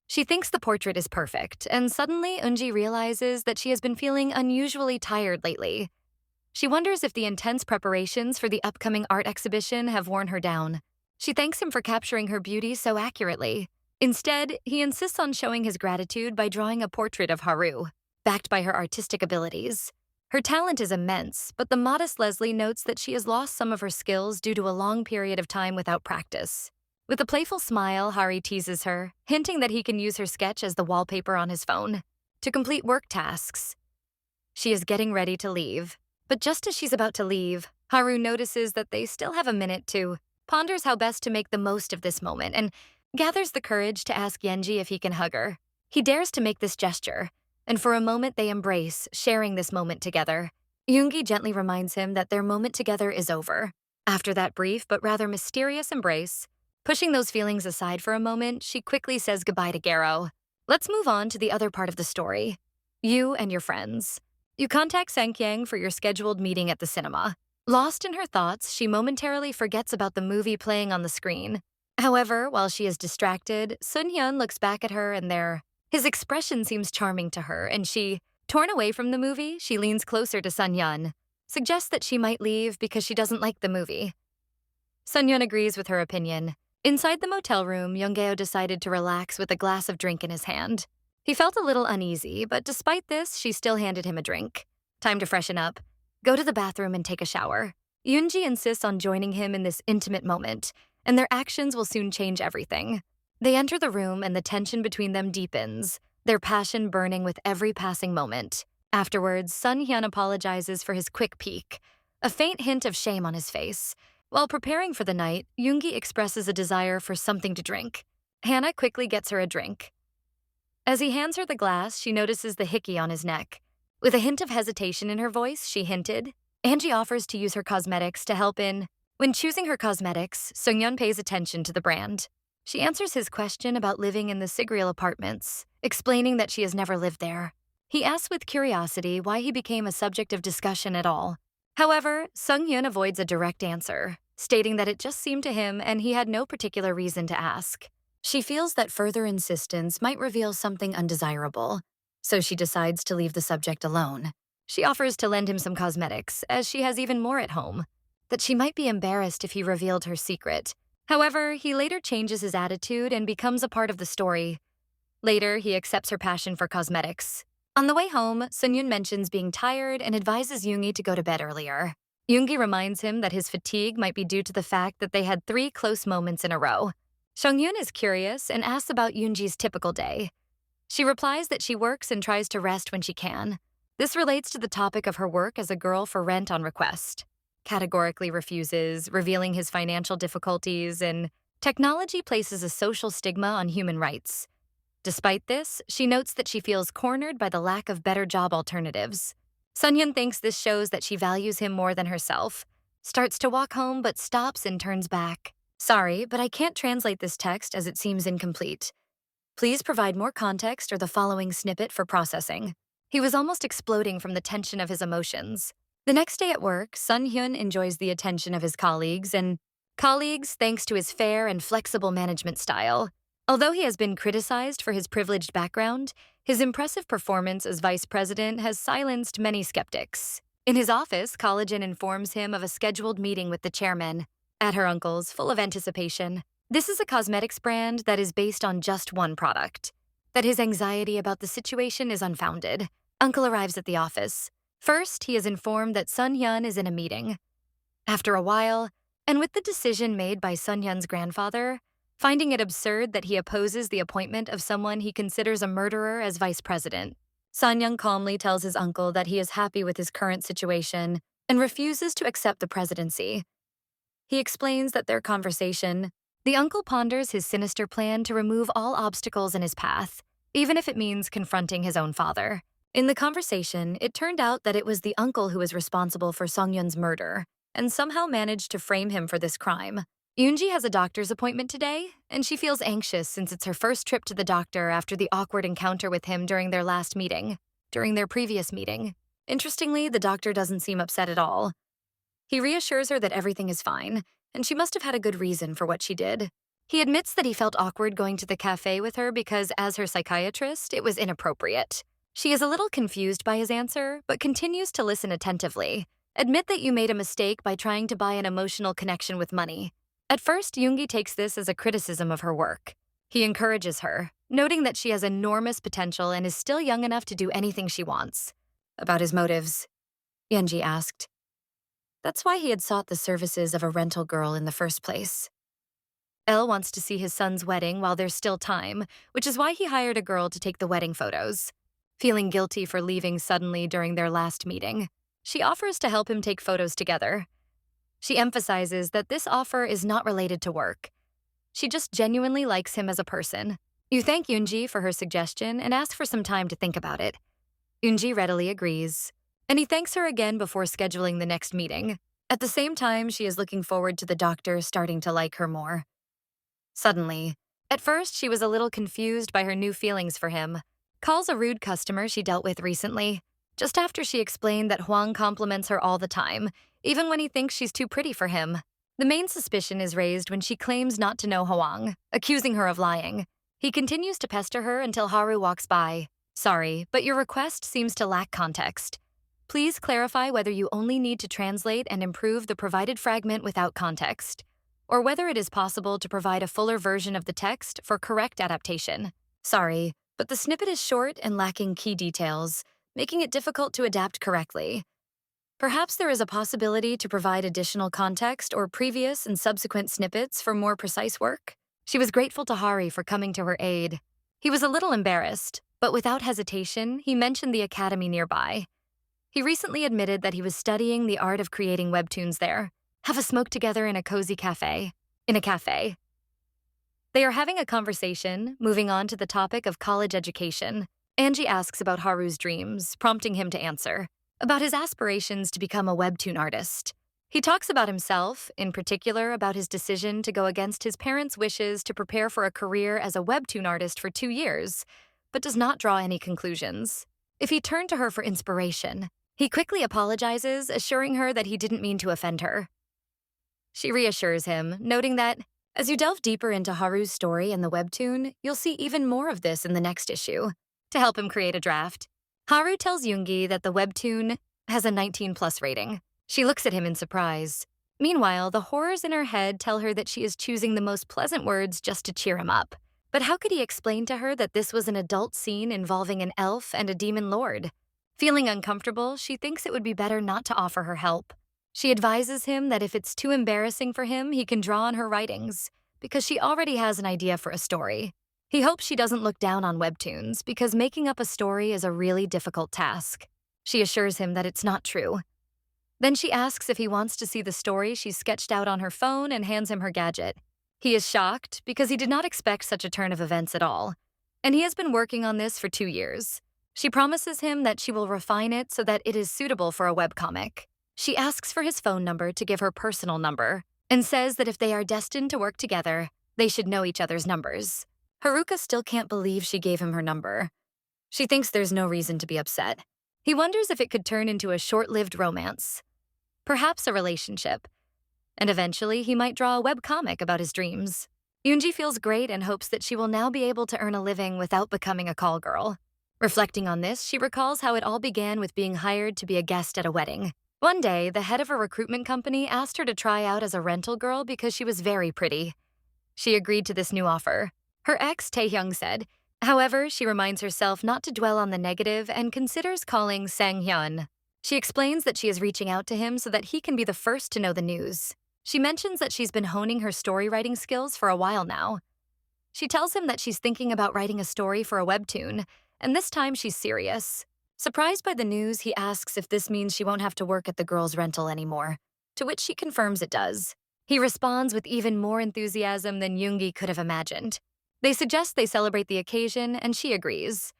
she thinks the portrait is perfect, and suddenly Eunji realizes that she has been feeling unusually tired lately. She wonders if the intense preparations for the upcoming art exhibition have worn her down. She thanks him for capturing her beauty so accurately. Instead, he insists on showing his gratitude by drawing a portrait of Haru, backed by her artistic abilities. Her talent is immense, but the modest Leslie notes that she has lost some of her skills due to a long period of time without practice. With a playful smile, Hari teases her, hinting that he can use her sketch as the wallpaper on his phone to complete work tasks. She is getting ready to leave, but just as she's about to leave, Haru notices that they still have a minute to, ponders how best to make the most of this moment, and gathers the courage to ask Yenji if he can hug her. He dares to make this gesture, and for a moment they embrace, sharing this moment together. Yoongi gently reminds him that their moment together is over. After that brief but rather mysterious embrace, pushing those feelings aside for a moment, she quickly says goodbye to Garo. Let's move on to the other part of the story. You and your friends. You contact Sankyang for your scheduled meeting at the cinema. Lost in her thoughts, she momentarily forgets about the movie playing on the screen. However, while she is distracted, Sun-hyun looks back at her and his expression seems charming to her, and she, torn away from the movie, she leans closer to Sun-hyun, suggests that she might leave because she doesn't like the movie. Sun-hyun agrees with her opinion. Inside the motel room, Yoongaeo decided to relax with a glass of drink in his hand. He felt a little uneasy, but despite this, she still handed him a drink. Time to freshen up. Go to the bathroom and take a shower. Yoonji insists on joining him in this intimate moment, and their actions will soon change everything. They enter the room and the tension between them deepens, their passion burning with every passing moment. Afterwards, Sun-hyun apologizes for his quick peek, a faint hint of shame on his face. While preparing for the night, Yoongi expresses a desire for something to drink. Hannah quickly gets her a drink. As he hands her the glass, she notices the hickey on his neck. With a hint of hesitation in her voice, she hinted. Angie offers to use her cosmetics to help in. When choosing her cosmetics, Seungyeon pays attention to the brand. She answers his question about living in the Sigriel apartments, explaining that she has never lived there. He asks with curiosity why he became a subject of discussion at all. However, Seungyeon avoids a direct answer, stating that it just seemed to him and he had no particular reason to ask. She feels that further insistence might reveal something undesirable, so she decides to leave the subject alone. She offers to lend him some cosmetics, as she has even more at home, that she might be embarrassed if he revealed her secret. However, he later changes his attitude and becomes a part of the story. Later, he accepts her passion for cosmetics. On the way home, Seungyeon mentions being tired and advises Yoongi to go to bed earlier. Yoongi reminds him that his fatigue might be due to the fact that they had 3 close moments in a row. Seungyeon is curious and asks about Yoonji's typical day. She replies that she works and tries to rest when she can. This relates to the topic of her work as a girl for rent on request. Categorically refuses, revealing his financial difficulties, and technology places a social stigma on human rights. Despite this, she notes that she feels cornered by the lack of better job alternatives. Seungyeon thinks this shows that she values him more than herself, starts to walk home but stops and turns back. Sorry, but I can't translate this text as it seems incomplete. Please provide more context or the following snippet for processing. He was almost exploding from the tension of his emotions. The next day at work, Sun-hyun enjoys the attention of his colleagues, thanks to his fair and flexible management style. Although he has been criticized for his privileged background, his impressive performance as vice president has silenced many skeptics. In his office, Collagen informs him of a scheduled meeting with the chairman. At her uncle's, full of anticipation. This is a cosmetics brand that is based on just one product. That his anxiety about the situation is unfounded. Uncle arrives at the office. First, he is informed that Sun-hyun is in a meeting. After a while, and with the decision made by Sun Yun's grandfather, finding it absurd that he opposes the appointment of someone he considers a murderer as vice president, Sun Yun calmly tells his uncle that he is happy with his current situation and refuses to accept the presidency. He explains that their conversation, the uncle ponders his sinister plan to remove all obstacles in his path, even if it means confronting his own father. In the conversation, it turned out that it was the uncle who was responsible for Song Yun's murder, and somehow managed to frame him for this crime. Yoonji has a doctor's appointment today, and she feels anxious since it's her first trip to the doctor after the awkward encounter with him during their previous meeting. Interestingly, the doctor doesn't seem upset at all. He reassures her that everything is fine, and she must have had a good reason for what she did. He admits that he felt awkward going to the cafe with her because, as her psychiatrist, it was inappropriate. She is a little confused by his answer, but continues to listen attentively. Admit that you made a mistake by trying to buy an emotional connection with money. At first, Yoongi takes this as a criticism of her work. He encourages her, noting that she has enormous potential and is still young enough to do anything she wants. About his motives, Yoongi asked. That's why he had sought the services of a rental girl in the first place. Elle wants to see his son's wedding while there's still time, which is why he hired a girl to take the wedding photos. Feeling guilty for leaving suddenly during their last meeting, she offers to help him take photos together. She emphasizes that this offer is not related to work. She just genuinely likes him as a person. You thank Yoonji for her suggestion and ask for some time to think about it. Yoonji readily agrees, and he thanks her again before scheduling the next meeting. At the same time, she is looking forward to the doctor starting to like her more. Suddenly, at first she was a little confused by her new feelings for him. Calls a rude customer she dealt with recently, just after she explained that Huang compliments her all the time, even when he thinks she's too pretty for him. The main suspicion is raised when she claims not to know Huang, accusing her of lying. He continues to pester her until Haru walks by. Sorry, but your request seems to lack context. Please clarify whether you only need to translate and improve the provided fragment without context, or whether it is possible to provide a fuller version of the text for correct adaptation. Sorry, but the snippet is short and lacking key details, making it difficult to adapt correctly. Perhaps there is a possibility to provide additional context or previous and subsequent snippets for more precise work. She was grateful to Hari for coming to her aid. He was a little embarrassed, but without hesitation, he mentioned the academy nearby. He recently admitted that he was studying the art of creating webtoons there. Have a smoke together in a cozy cafe. In a cafe. They are having a conversation, moving on to the topic of college education. Angie asks about Haru's dreams, prompting him to answer. About his aspirations to become a webtoon artist. He talks about himself, in particular about his decision to go against his parents' wishes to prepare for a career as a webtoon artist for 2 years, but does not draw any conclusions. If he turned to her for inspiration, he quickly apologizes, assuring her that he didn't mean to offend her. She reassures him, noting that, as you delve deeper into Haru's story and the webtoon, you'll see even more of this in the next issue. To help him create a draft, Haru tells Yoongi that the webtoon has a 19+ rating. She looks at him in surprise. Meanwhile, the horrors in her head tell her that she is choosing the most pleasant words just to cheer him up. But how could he explain to her that this was an adult scene involving an elf and a demon lord? Feeling uncomfortable, she thinks it would be better not to offer her help. She advises him that if it's too embarrassing for him, he can draw on her writings, because she already has an idea for a story. He hopes she doesn't look down on webtoons, because making up a story is a really difficult task. She assures him that it's not true. Then she asks if he wants to see the story she's sketched out on her phone and hands him her gadget. He is shocked, because he did not expect such a turn of events at all. And he has been working on this for 2 years. She promises him that she will refine it so that it is suitable for a webcomic. She asks for his phone number to give her personal number, and says that if they are destined to work together, they should know each other's numbers. Haruka still can't believe she gave him her number. She thinks there's no reason to be upset. He wonders if it could turn into a short-lived romance. Perhaps a relationship. And eventually, he might draw a webcomic about his dreams. Yoonji feels great and hopes that she will now be able to earn a living without becoming a call girl. Reflecting on this, she recalls how it all began with being hired to be a guest at a wedding. One day, the head of a recruitment company asked her to try out as a rental girl because she was very pretty. She agreed to this new offer. Her ex, Taehyung, said. However, she reminds herself not to dwell on the negative and considers calling Sang-hyun. She explains that she is reaching out to him so that he can be the first to know the news. She mentions that she's been honing her story writing skills for a while now. She tells him that she's thinking about writing a story for a webtoon, and this time she's serious. Surprised by the news, he asks if this means she won't have to work at the girls' rental anymore, to which she confirms it does. He responds with even more enthusiasm than Yoongi could have imagined. They suggest they celebrate the occasion, and she agrees.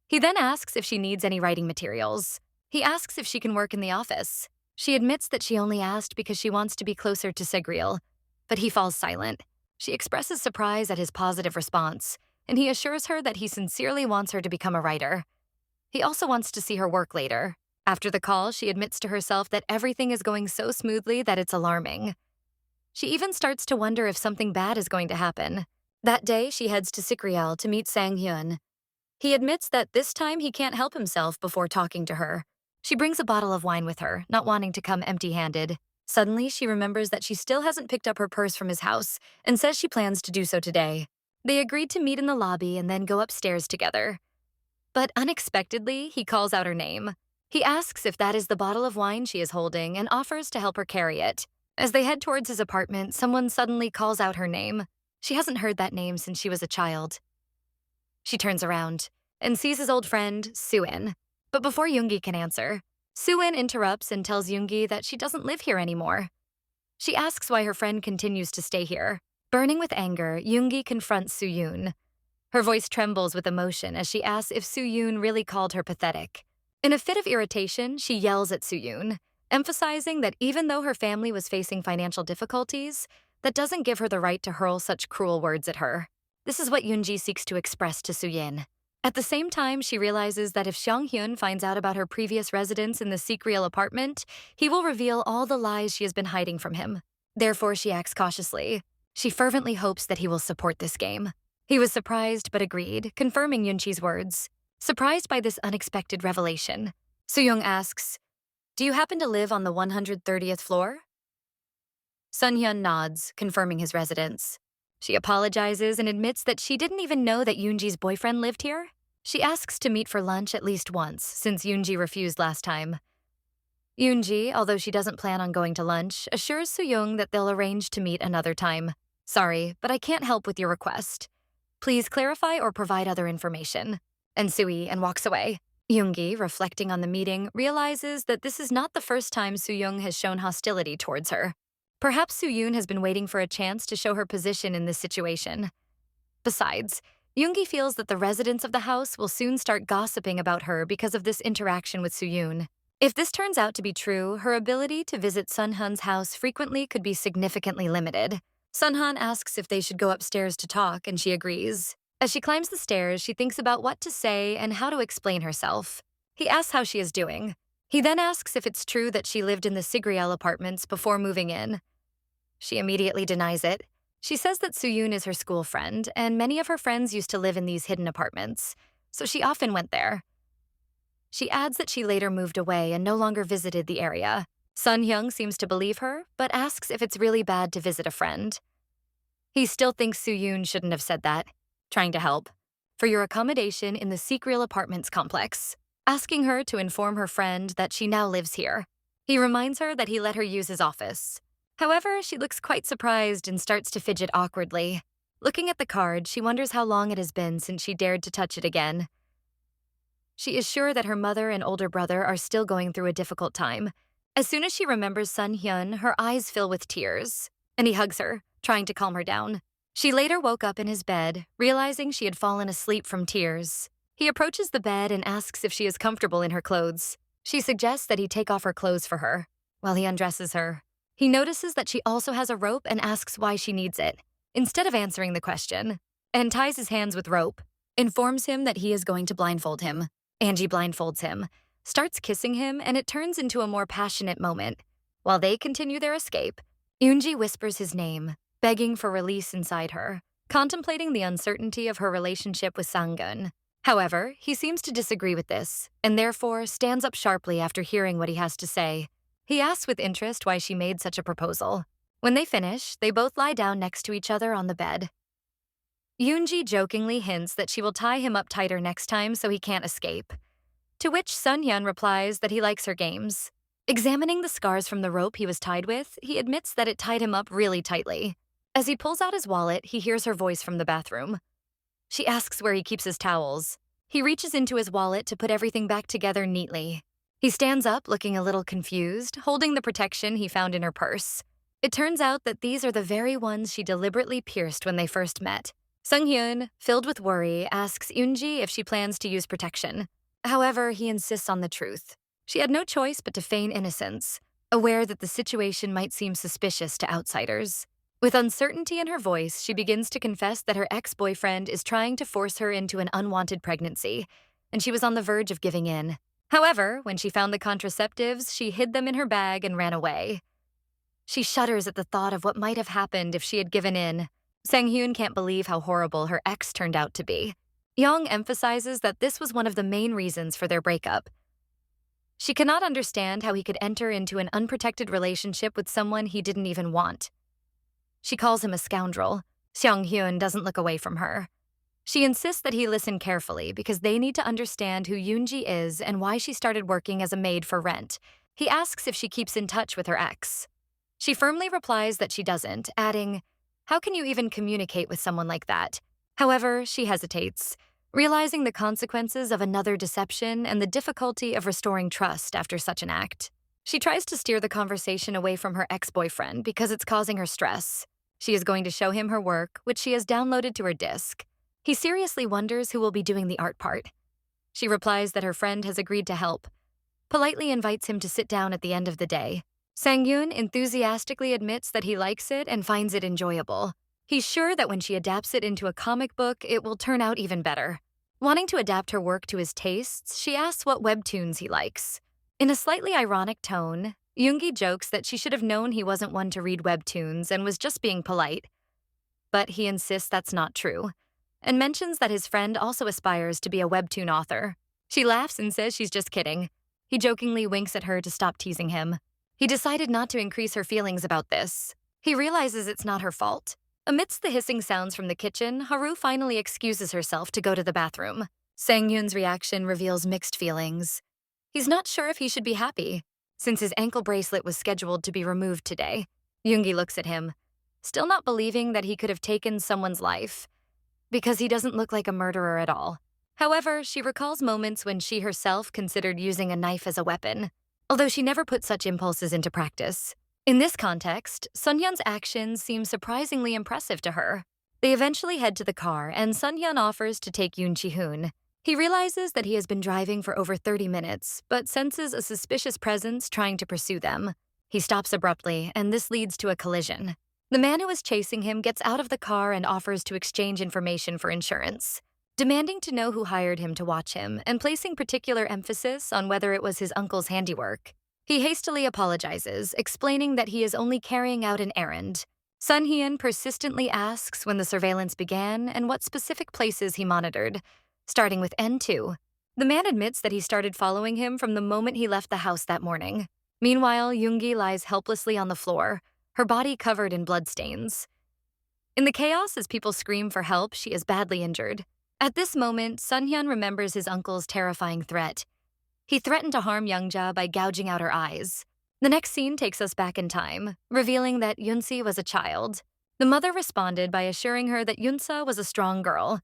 He then asks if she needs any writing materials. He asks if she can work in the office. She admits that she only asked because she wants to be closer to Segriel, but he falls silent. She expresses surprise at his positive response, and he assures her that he sincerely wants her to become a writer. He also wants to see her work later. After the call, she admits to herself that everything is going so smoothly that it's alarming. She even starts to wonder if something bad is going to happen. That day, she heads to Sikriel to meet Sang-hyun. He admits that this time he can't help himself before talking to her. She brings a bottle of wine with her, not wanting to come empty-handed. Suddenly, she remembers that she still hasn't picked up her purse from his house and says she plans to do so today. They agreed to meet in the lobby and then go upstairs together. But unexpectedly, he calls out her name. He asks if that is the bottle of wine she is holding and offers to help her carry it. As they head towards his apartment, someone suddenly calls out her name. She hasn't heard that name since she was a child. She turns around and sees his old friend, Suin. But before Yoongi can answer, Suin interrupts and tells Yoongi that she doesn't live here anymore. She asks why her friend continues to stay here. Burning with anger, Yoongi confronts Soo-yoon. Her voice trembles with emotion as she asks if Soo-yoon really called her pathetic. In a fit of irritation, she yells at Soo-yoon, emphasizing that even though her family was facing financial difficulties, that doesn't give her the right to hurl such cruel words at her. This is what Yoongi seeks to express to Soo-yin. At the same time, she realizes that if Seong-hyun finds out about her previous residence in the Sikriel apartment, he will reveal all the lies she has been hiding from him. Therefore, she acts cautiously. She fervently hopes that he will support this game. He was surprised but agreed, confirming Yoonchi's words. Surprised by this unexpected revelation, Soo-young asks, "Do you happen to live on the 130th floor?" Sun-hyun nods, confirming his residence. She apologizes and admits that she didn't even know that Yoonji's boyfriend lived here. She asks to meet for lunch at least once, since Yoonji refused last time. Yoonji, although she doesn't plan on going to lunch, assures Soo-young that they'll arrange to meet another time. "Sorry, but I can't help with your request. Please clarify or provide other information." And Soo-yi and walks away. Yoongi, reflecting on the meeting, realizes that this is not the first time Soo-young has shown hostility towards her. Perhaps Soo-yoon has been waiting for a chance to show her position in this situation. Besides, Yoongi feels that the residents of the house will soon start gossiping about her because of this interaction with Soo-yoon. If this turns out to be true, her ability to visit Sun-hun's house frequently could be significantly limited. Sun-hun asks if they should go upstairs to talk, and she agrees. As she climbs the stairs, she thinks about what to say and how to explain herself. He asks how she is doing. He then asks if it's true that she lived in the Sigriel apartments before moving in. She immediately denies it. She says that Soo-yoon is her school friend, and many of her friends used to live in these hidden apartments, so she often went there. She adds that she later moved away and no longer visited the area. Sun-hyung seems to believe her, but asks if it's really bad to visit a friend. He still thinks Soo-yoon shouldn't have said that, trying to help. "For your accommodation in the Sikriel apartments complex," asking her to inform her friend that she now lives here. He reminds her that he let her use his office. However, she looks quite surprised and starts to fidget awkwardly. Looking at the card, she wonders how long it has been since she dared to touch it again. She is sure that her mother and older brother are still going through a difficult time. As soon as she remembers Sun-hyun, her eyes fill with tears, and he hugs her, trying to calm her down. She later woke up in his bed, realizing she had fallen asleep from tears. He approaches the bed and asks if she is comfortable in her clothes. She suggests that he take off her clothes for her, while he undresses her. He notices that she also has a rope and asks why she needs it, instead of answering the question, and ties his hands with rope, informs him that he is going to blindfold him. Angie blindfolds him, starts kissing him, and it turns into a more passionate moment. While they continue their escape, Yoonji whispers his name, begging for release inside her, contemplating the uncertainty of her relationship with Sang-gun. However, he seems to disagree with this, and therefore stands up sharply after hearing what he has to say. He asks with interest why she made such a proposal. When they finish, they both lie down next to each other on the bed. Yoonji jokingly hints that she will tie him up tighter next time so he can't escape. To which Sun Hyun replies that he likes her games. Examining the scars from the rope he was tied with, he admits that it tied him up really tightly. As he pulls out his wallet, he hears her voice from the bathroom. She asks where he keeps his towels. He reaches into his wallet to put everything back together neatly. He stands up, looking a little confused, holding the protection he found in her purse. It turns out that these are the very ones she deliberately pierced when they first met. Sung-hyun, filled with worry, asks Yoonji if she plans to use protection. However, he insists on the truth. She had no choice but to feign innocence, aware that the situation might seem suspicious to outsiders. With uncertainty in her voice, she begins to confess that her ex-boyfriend is trying to force her into an unwanted pregnancy, and she was on the verge of giving in. However, when she found the contraceptives, she hid them in her bag and ran away. She shudders at the thought of what might have happened if she had given in. Sang-hyun can't believe how horrible her ex turned out to be. Young emphasizes that this was one of the main reasons for their breakup. She cannot understand how he could enter into an unprotected relationship with someone he didn't even want. She calls him a scoundrel. Seong-hyun doesn't look away from her. She insists that he listen carefully because they need to understand who Yoonji is and why she started working as a maid for rent. He asks if she keeps in touch with her ex. She firmly replies that she doesn't, adding, "How can you even communicate with someone like that?" However, she hesitates, realizing the consequences of another deception and the difficulty of restoring trust after such an act. She tries to steer the conversation away from her ex-boyfriend because it's causing her stress. She is going to show him her work, which she has downloaded to her disk. He seriously wonders who will be doing the art part. She replies that her friend has agreed to help, politely invites him to sit down at the end of the day. Sang-hyun enthusiastically admits that he likes it and finds it enjoyable. He's sure that when she adapts it into a comic book, it will turn out even better. Wanting to adapt her work to his tastes, she asks what webtoons he likes. In a slightly ironic tone, Yoongi jokes that she should have known he wasn't one to read webtoons and was just being polite. But he insists that's not true, and mentions that his friend also aspires to be a webtoon author. She laughs and says she's just kidding. He jokingly winks at her to stop teasing him. He decided not to increase her feelings about this. He realizes it's not her fault. Amidst the hissing sounds from the kitchen, Haru finally excuses herself to go to the bathroom. Sang-hyun's reaction reveals mixed feelings. He's not sure if he should be happy, since his ankle bracelet was scheduled to be removed today. Yoongi looks at him, still not believing that he could have taken someone's life, because he doesn't look like a murderer at all. However, she recalls moments when she herself considered using a knife as a weapon, although she never put such impulses into practice. In this context, Sunhyun's actions seem surprisingly impressive to her. They eventually head to the car, and Sunhyun offers to take Yoon Ji-hoon. He realizes that he has been driving for over 30 minutes, but senses a suspicious presence trying to pursue them. He stops abruptly, and this leads to a collision. The man who is chasing him gets out of the car and offers to exchange information for insurance, demanding to know who hired him to watch him and placing particular emphasis on whether it was his uncle's handiwork. He hastily apologizes, explaining that he is only carrying out an errand. Sun Hyun persistently asks when the surveillance began and what specific places he monitored, starting with N2. The man admits that he started following him from the moment he left the house that morning. Meanwhile, Yoongi lies helplessly on the floor, her body covered in bloodstains. In the chaos as people scream for help, she is badly injured. At this moment, Sunhyun remembers his uncle's terrifying threat. He threatened to harm Youngja by gouging out her eyes. The next scene takes us back in time, revealing that Yunsi was a child. The mother responded by assuring her that Yunsa was a strong girl,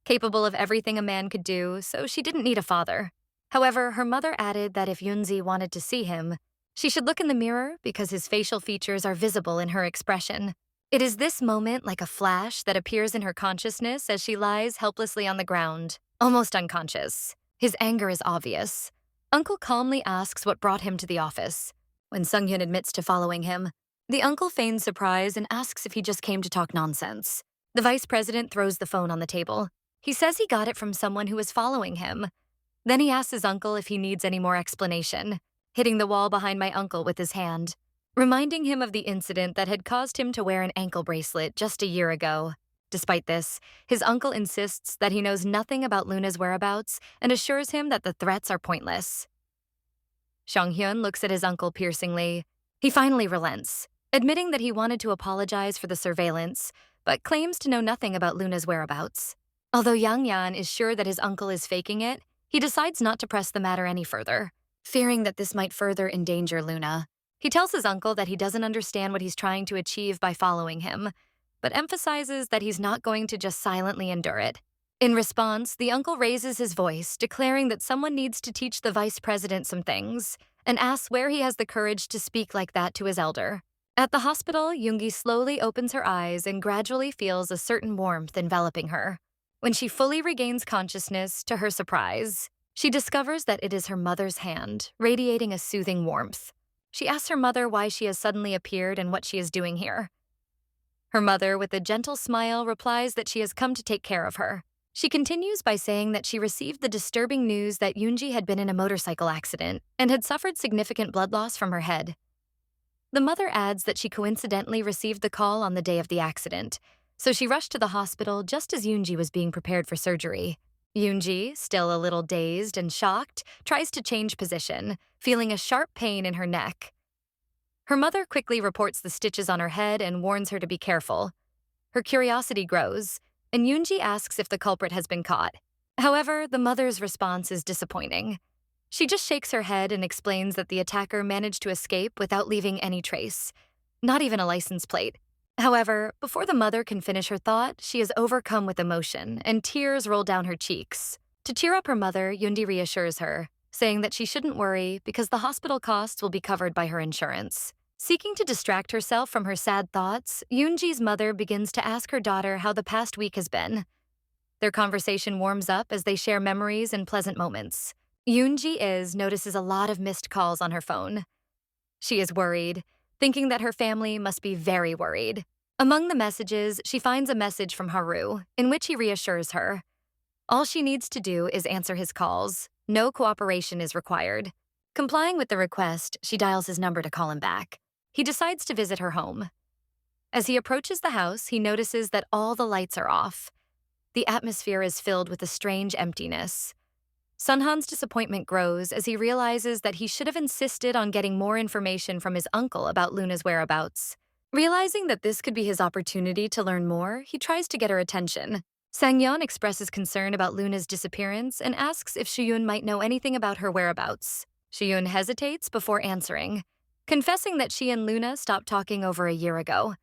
capable of everything a man could do, so she didn't need a father. However, her mother added that if Yunzi wanted to see him, she should look in the mirror because his facial features are visible in her expression. It is this moment, like a flash, that appears in her consciousness as she lies helplessly on the ground, almost unconscious. His anger is obvious. Uncle calmly asks what brought him to the office. When Sunghyun admits to following him, the uncle feigns surprise and asks if he just came to talk nonsense. The vice president throws the phone on the table. He says he got it from someone who was following him. Then he asks his uncle if he needs any more explanation, hitting the wall behind my uncle with his hand, reminding him of the incident that had caused him to wear an ankle bracelet just a year ago. Despite this, his uncle insists that he knows nothing about Luna's whereabouts and assures him that the threats are pointless. Sung-hyun looks at his uncle piercingly. He finally relents, admitting that he wanted to apologize for the surveillance, but claims to know nothing about Luna's whereabouts. Although Yang Yan is sure that his uncle is faking it, He decides not to press the matter any further, fearing that this might further endanger Luna. He tells his uncle that he doesn't understand what he's trying to achieve by following him, but emphasizes that he's not going to just silently endure it. In response, the uncle raises his voice, declaring that someone needs to teach the vice president some things, and asks where he has the courage to speak like that to his elder. At the hospital, Yoongi slowly opens her eyes and gradually feels a certain warmth enveloping her. When she fully regains consciousness, to her surprise, she discovers that it is her mother's hand, radiating a soothing warmth. She asks her mother why she has suddenly appeared and what she is doing here. Her mother, with a gentle smile, replies that she has come to take care of her. She continues by saying that she received the disturbing news that Yoongi had been in a motorcycle accident and had suffered significant blood loss from her head. The mother adds that she coincidentally received the call on the day of the accident, so she rushed to the hospital just as Yoongi was being prepared for surgery. Yoongi, still a little dazed and shocked, tries to change position, feeling a sharp pain in her neck. Her mother quickly reports the stitches on her head and warns her to be careful. Her curiosity grows, and Yoongi asks if the culprit has been caught. However, the mother's response is disappointing. She just shakes her head and explains that the attacker managed to escape without leaving any trace, not even a license plate. However, before the mother can finish her thought, she is overcome with emotion, and tears roll down her cheeks. To cheer up her mother, Yoongi reassures her, saying that she shouldn't worry because the hospital costs will be covered by her insurance. Seeking to distract herself from her sad thoughts, Yoonji's mother begins to ask her daughter how the past week has been. Their conversation warms up as they share memories and pleasant moments. Yoonji notices a lot of missed calls on her phone. She is worried, thinking that her family must be very worried. Among the messages, she finds a message from Haru, in which he reassures her. All she needs to do is answer his calls. No cooperation is required. Complying with the request, she dials his number to call him back. He decides to visit her home. As he approaches the house, he notices that all the lights are off. The atmosphere is filled with a strange emptiness. Sunhan's disappointment grows as he realizes that he should have insisted on getting more information from his uncle about Luna's whereabouts. Realizing that this could be his opportunity to learn more, he tries to get her attention. Sang-yeon expresses concern about Luna's disappearance and asks if Shiyun might know anything about her whereabouts. Shiyun hesitates before answering, confessing that she and Luna stopped talking over a year ago.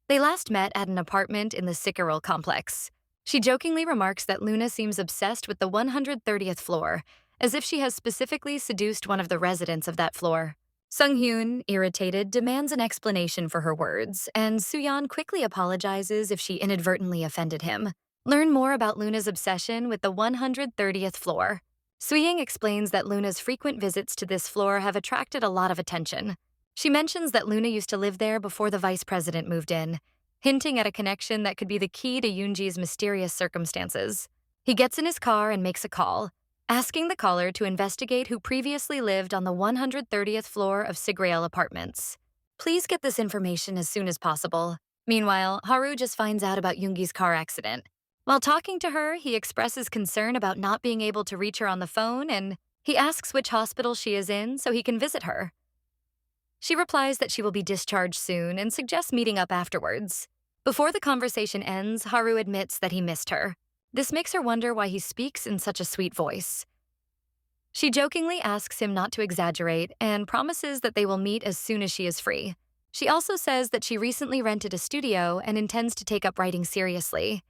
They last met at an apartment in the Sikiril complex. She jokingly remarks that Luna seems obsessed with the 130th floor, as if she has specifically seduced one of the residents of that floor. Sung-hyun, irritated, demands an explanation for her words, and Soo-yeon quickly apologizes if she inadvertently offended him. Learn more about Luna's obsession with the 130th floor. Soo-ying explains that Luna's frequent visits to this floor have attracted a lot of attention. She mentions that Luna used to live there before the vice president moved in, hinting at a connection that could be the key to Yoonji's mysterious circumstances. He gets in his car and makes a call, asking the caller to investigate who previously lived on the 130th floor of Sigrail Apartments. Please get this information as soon as possible. Meanwhile, Haru just finds out about Yoongi's car accident. While talking to her, he expresses concern about not being able to reach her on the phone, and he asks which hospital she is in so he can visit her. She replies that she will be discharged soon and suggests meeting up afterwards. Before the conversation ends, Haru admits that he missed her. This makes her wonder why he speaks in such a sweet voice. She jokingly asks him not to exaggerate and promises that they will meet as soon as she is free. She also says that she recently rented a studio and intends to take up writing seriously.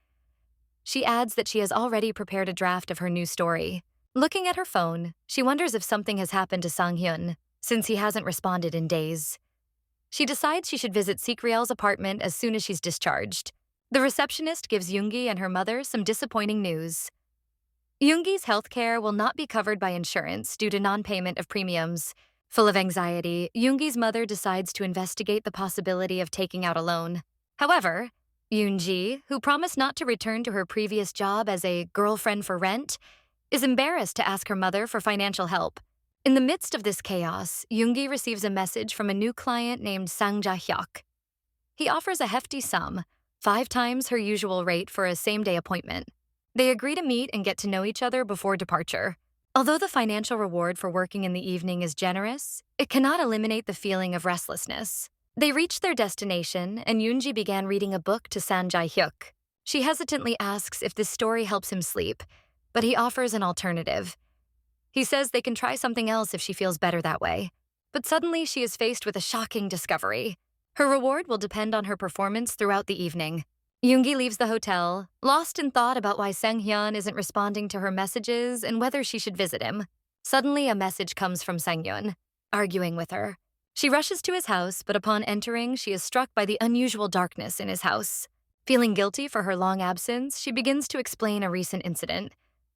She adds that she has already prepared a draft of her new story. Looking at her phone, she wonders if something has happened to Sang-hyun, since he hasn't responded in days. She decides she should visit Sikriel's apartment as soon as she's discharged. The receptionist gives Yoongi and her mother some disappointing news. Yoongi's health care will not be covered by insurance due to non-payment of premiums. Full of anxiety, Yoongi's mother decides to investigate the possibility of taking out a loan. However, Yoongi, who promised not to return to her previous job as a girlfriend for rent, is embarrassed to ask her mother for financial help. In the midst of this chaos, Yoongi receives a message from a new client named Sang Ja-hyuk. He offers a hefty sum, 5 times her usual rate for a same-day appointment. They agree to meet and get to know each other before departure. Although the financial reward for working in the evening is generous, it cannot eliminate the feeling of restlessness. They reach their destination, and Yoongi began reading a book to Sang Ja-hyuk. She hesitantly asks if this story helps him sleep, but he offers an alternative. He says they can try something else if she feels better that way. But suddenly she is faced with a shocking discovery. Her reward will depend on her performance throughout the evening. Yoongi leaves the hotel, lost in thought about why Sang-hyun isn't responding to her messages and whether she should visit him. Suddenly, a message comes from Sang-hyun, arguing with her. She rushes to his house, but upon entering, she is struck by the unusual darkness in his house. Feeling guilty for her long absence, she begins to explain a recent incident.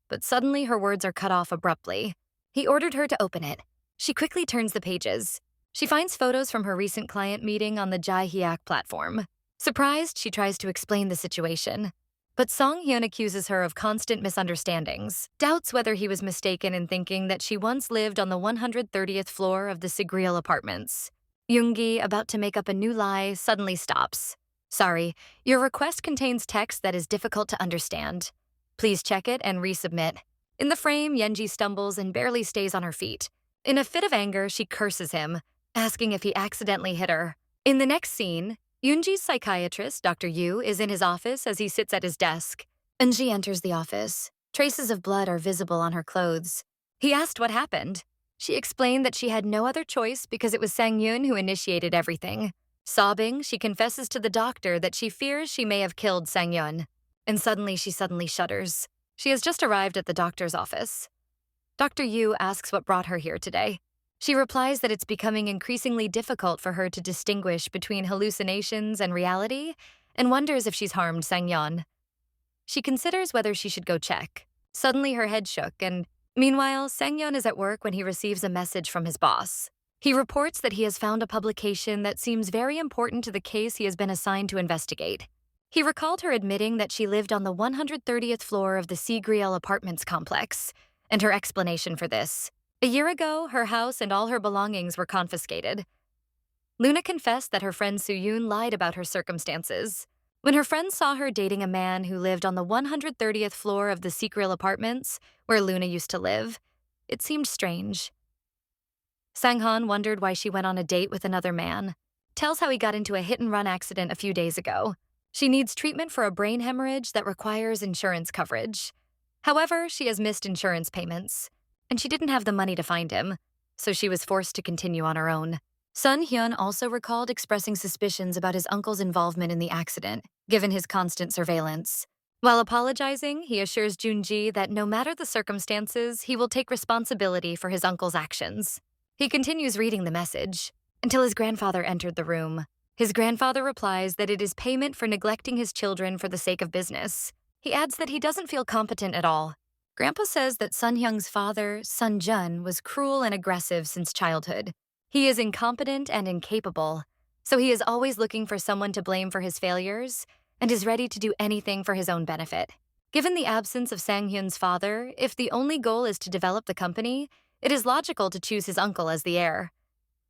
But suddenly, her words are cut off abruptly. He ordered her to open it. She quickly turns the pages. She finds photos from her recent client meeting on the Jae-hyuk platform. Surprised, she tries to explain the situation. But Song-hyun accuses her of constant misunderstandings, doubts whether he was mistaken in thinking that she once lived on the 130th floor of the Sigriel apartments. Yoongi, about to make up a new lie, suddenly stops. Sorry, your request contains text that is difficult to understand. Please check it and resubmit. In the frame, Yenji stumbles and barely stays on her feet. In a fit of anger, she curses him, asking if he accidentally hit her. In the next scene, Yoonji's psychiatrist, Dr. Yu, is in his office as he sits at his desk. Eunji enters the office. Traces of blood are visible on her clothes. He asked what happened. She explained that she had no other choice because it was Sang-hyun who initiated everything. Sobbing, she confesses to the doctor that she fears she may have killed Sang-hyun. And she suddenly shudders. She has just arrived at the doctor's office. Dr. Yu asks what brought her here today. She replies that it's becoming increasingly difficult for her to distinguish between hallucinations and reality, and wonders if she's harmed Sang-hyun. She considers whether she should go check. Suddenly her head shook, and meanwhile, Sang-hyun is at work when he receives a message from his boss. He reports that he has found a publication that seems very important to the case he has been assigned to investigate. He recalled her admitting that she lived on the 130th floor of the Sigriel apartments complex, and her explanation for this. A year ago, her house and all her belongings were confiscated. Luna confessed that her friend Soo-yoon lied about her circumstances. When her friends saw her dating a man who lived on the 130th floor of the Sigriel apartments, where Luna used to live, it seemed strange. Sang-han wondered why she went on a date with another man. Tells how he got into a hit-and-run accident a few days ago. She needs treatment for a brain hemorrhage that requires insurance coverage. However, she has missed insurance payments, and she didn't have the money to find him, so she was forced to continue on her own. Sun Hyun also recalled expressing suspicions about his uncle's involvement in the accident, given his constant surveillance. While apologizing, he assures Junji that no matter the circumstances, he will take responsibility for his uncle's actions. He continues reading the message, until his grandfather entered the room. His grandfather replies that it is payment for neglecting his children for the sake of business. He adds that he doesn't feel competent at all. Grandpa says that Sun Hyung's father, Sun Jun, was cruel and aggressive since childhood. He is incompetent and incapable, so he is always looking for someone to blame for his failures and is ready to do anything for his own benefit. Given the absence of Sang Hyun's father, if the only goal is to develop the company, it is logical to choose his uncle as the heir.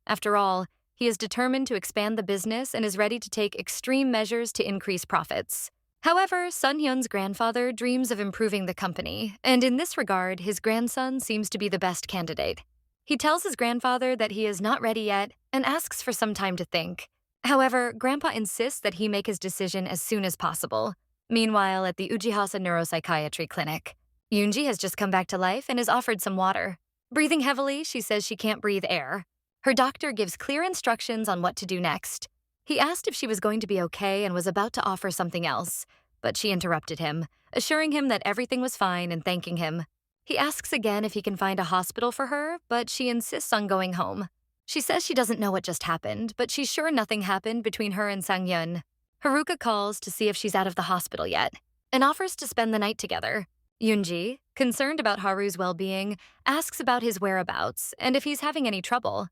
After all, he is determined to expand the business and is ready to take extreme measures to increase profits. However, Sun Hyun's grandfather dreams of improving the company, and in this regard, his grandson seems to be the best candidate. He tells his grandfather that he is not ready yet and asks for some time to think. However, Grandpa insists that he make his decision as soon as possible. Meanwhile, at the Ujihasa Neuropsychiatry Clinic, Yoonji has just come back to life and is offered some water. Breathing heavily, she says she can't breathe air. Her doctor gives clear instructions on what to do next. He asked if she was going to be okay and was about to offer something else, but she interrupted him, assuring him that everything was fine and thanking him. He asks again if he can find a hospital for her, but she insists on going home. She says she doesn't know what just happened, but she's sure nothing happened between her and Sang-hyun. Haruka calls to see if she's out of the hospital yet, and offers to spend the night together. Yoonji, concerned about Haru's well-being, asks about his whereabouts and if he's having any trouble.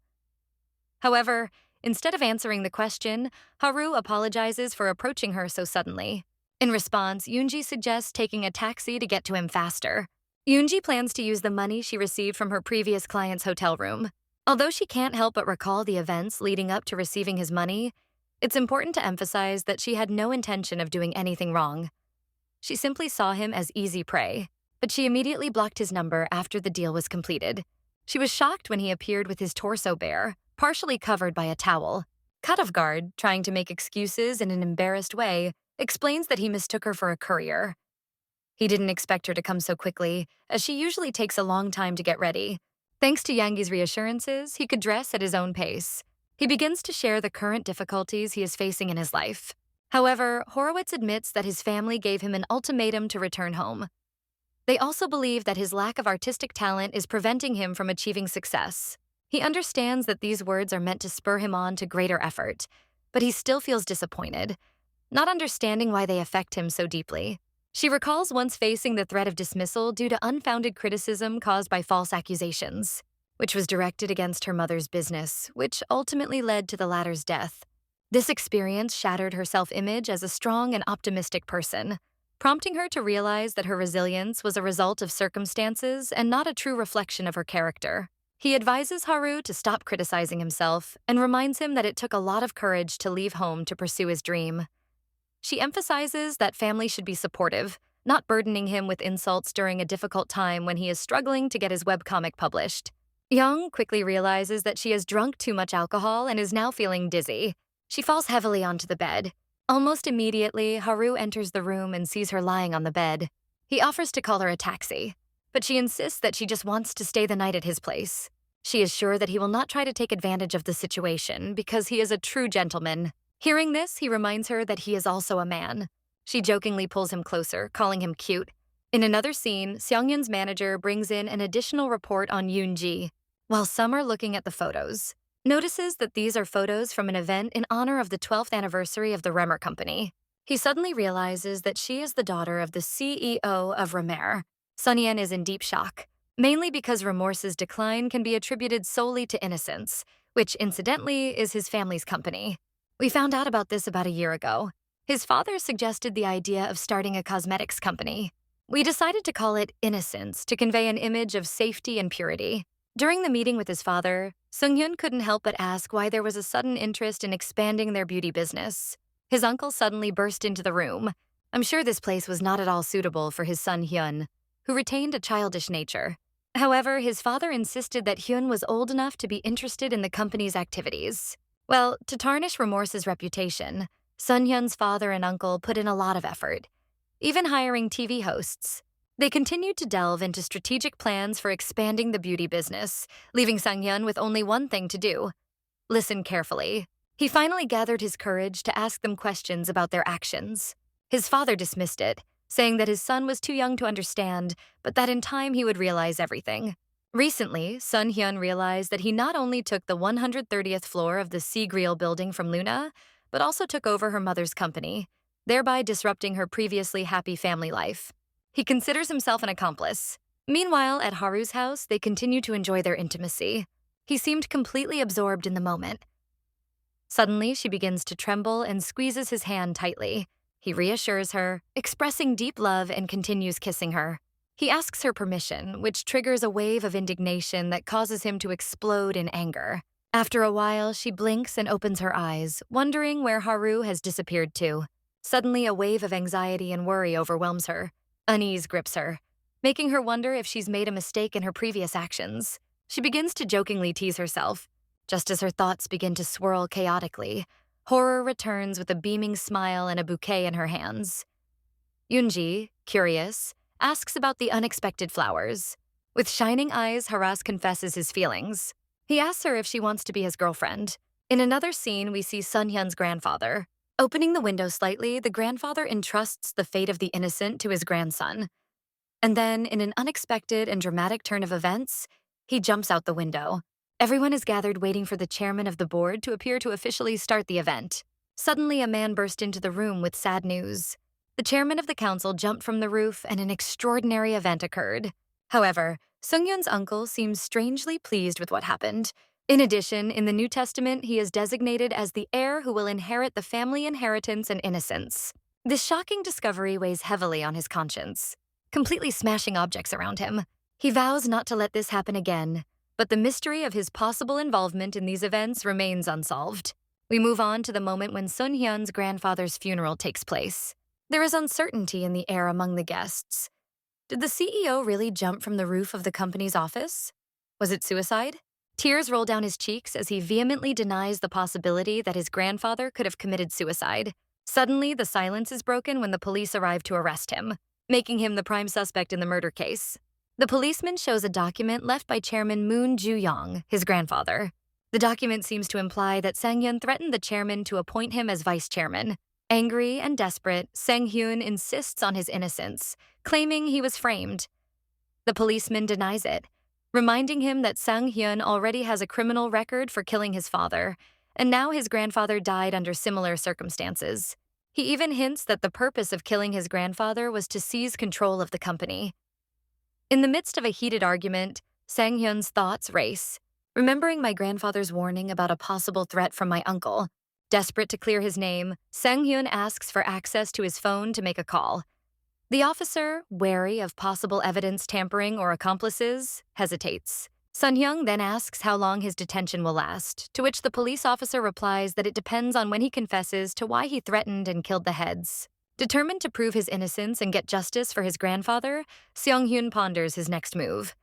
However, instead of answering the question, Haru apologizes for approaching her so suddenly. In response, Yoonji suggests taking a taxi to get to him faster. Yoonji plans to use the money she received from her previous client's hotel room. Although she can't help but recall the events leading up to receiving his money, it's important to emphasize that she had no intention of doing anything wrong. She simply saw him as easy prey, but she immediately blocked his number after the deal was completed. She was shocked when he appeared with his torso bare, partially covered by a towel. Caught off guard, trying to make excuses in an embarrassed way, explains that he mistook her for a courier. He didn't expect her to come so quickly, as she usually takes a long time to get ready. Thanks to Yangi's reassurances, he could dress at his own pace. He begins to share the current difficulties he is facing in his life. However, Horowitz admits that his family gave him an ultimatum to return home. They also believe that his lack of artistic talent is preventing him from achieving success. He understands that these words are meant to spur him on to greater effort, but he still feels disappointed, not understanding why they affect him so deeply. She recalls once facing the threat of dismissal due to unfounded criticism caused by false accusations, which was directed against her mother's business, which ultimately led to the latter's death. This experience shattered her self-image as a strong and optimistic person, prompting her to realize that her resilience was a result of circumstances and not a true reflection of her character. He advises Haru to stop criticizing himself and reminds him that it took a lot of courage to leave home to pursue his dream. She emphasizes that family should be supportive, not burdening him with insults during a difficult time when he is struggling to get his webcomic published. Young quickly realizes that she has drunk too much alcohol and is now feeling dizzy. She falls heavily onto the bed. Almost immediately, Haru enters the room and sees her lying on the bed. He offers to call her a taxi, but she insists that she just wants to stay the night at his place. She is sure that he will not try to take advantage of the situation because he is a true gentleman. Hearing this, he reminds her that he is also a man. She jokingly pulls him closer, calling him cute. In another scene, Seongyun's manager brings in an additional report on Yoonji, while some are looking at the photos. Notices that these are photos from an event in honor of the 12th anniversary of the Remer Company. He suddenly realizes that she is the daughter of the CEO of Remer. Sunyeon is in deep shock, mainly because Remorse's decline can be attributed solely to Innocence, which incidentally is his family's company. We found out about this about a year ago. His father suggested the idea of starting a cosmetics company. We decided to call it Innocence to convey an image of safety and purity. During the meeting with his father, Seunghyun couldn't help but ask why there was a sudden interest in expanding their beauty business. His uncle suddenly burst into the room. I'm sure this place was not at all suitable for his son Hyun, who retained a childish nature. However, his father insisted that Hyun was old enough to be interested in the company's activities. Well, to tarnish Remorse's reputation, Sun Hyun's father and uncle put in a lot of effort, even hiring TV hosts. They continued to delve into strategic plans for expanding the beauty business, leaving Sang Hyun with only one thing to do: listen carefully. He finally gathered his courage to ask them questions about their actions. His father dismissed it, saying that his son was too young to understand, but that in time he would realize everything. Recently, Sun Hyun realized that he not only took the 130th floor of the Seagriel building from Luna, but also took over her mother's company, thereby disrupting her previously happy family life. He considers himself an accomplice. Meanwhile, at Haru's house, they continue to enjoy their intimacy. He seemed completely absorbed in the moment. Suddenly, she begins to tremble and squeezes his hand tightly. He reassures her, expressing deep love, and continues kissing her. He asks her permission, which triggers a wave of indignation that causes him to explode in anger. After a while, she blinks and opens her eyes, wondering where Haru has disappeared to. Suddenly, a wave of anxiety and worry overwhelms her. Unease grips her, making her wonder if she's made a mistake in her previous actions. She begins to jokingly tease herself. Just as her thoughts begin to swirl chaotically, horror returns with a beaming smile and a bouquet in her hands. Yoonji, curious, asks about the unexpected flowers. With shining eyes, Haras confesses his feelings. He asks her if she wants to be his girlfriend. In another scene, we see Sun Hyun's grandfather. Opening the window slightly, the grandfather entrusts the fate of the innocent to his grandson. And then, in an unexpected and dramatic turn of events, he jumps out the window. Everyone is gathered waiting for the chairman of the board to appear to officially start the event. Suddenly, a man burst into the room with sad news. The chairman of the council jumped from the roof and an extraordinary event occurred. However, Seunghyun's uncle seems strangely pleased with what happened. In addition, in the New Testament, he is designated as the heir who will inherit the family inheritance and innocence. This shocking discovery weighs heavily on his conscience, completely smashing objects around him. He vows not to let this happen again, but the mystery of his possible involvement in these events remains unsolved. We move on to the moment when Sun Hyun's grandfather's funeral takes place. There is uncertainty in the air among the guests. Did the CEO really jump from the roof of the company's office? Was it suicide? Tears roll down his cheeks as he vehemently denies the possibility that his grandfather could have committed suicide. Suddenly, the silence is broken when the police arrive to arrest him. making him the prime suspect in the murder case. The policeman shows a document left by Chairman Moon Ju-yong, his grandfather. The document seems to imply that Sang-hyun threatened the chairman to appoint him as vice chairman. Angry and desperate, Sang-hyun insists on his innocence, claiming he was framed. The policeman denies it, reminding him that Sang-hyun already has a criminal record for killing his father, and now his grandfather died under similar circumstances. He even hints that the purpose of killing his grandfather was to seize control of the company. In the midst of a heated argument, Sang-hyun's thoughts race. Remembering my grandfather's warning about a possible threat from my uncle, desperate to clear his name, Sang-hyun asks for access to his phone to make a call. The officer, wary of possible evidence tampering or accomplices, hesitates. Sun-hyung then asks how long his detention will last, to which the police officer replies that it depends on when he confesses to why he threatened and killed the heads. Determined to prove his innocence and get justice for his grandfather, Seong-hyun ponders his next move.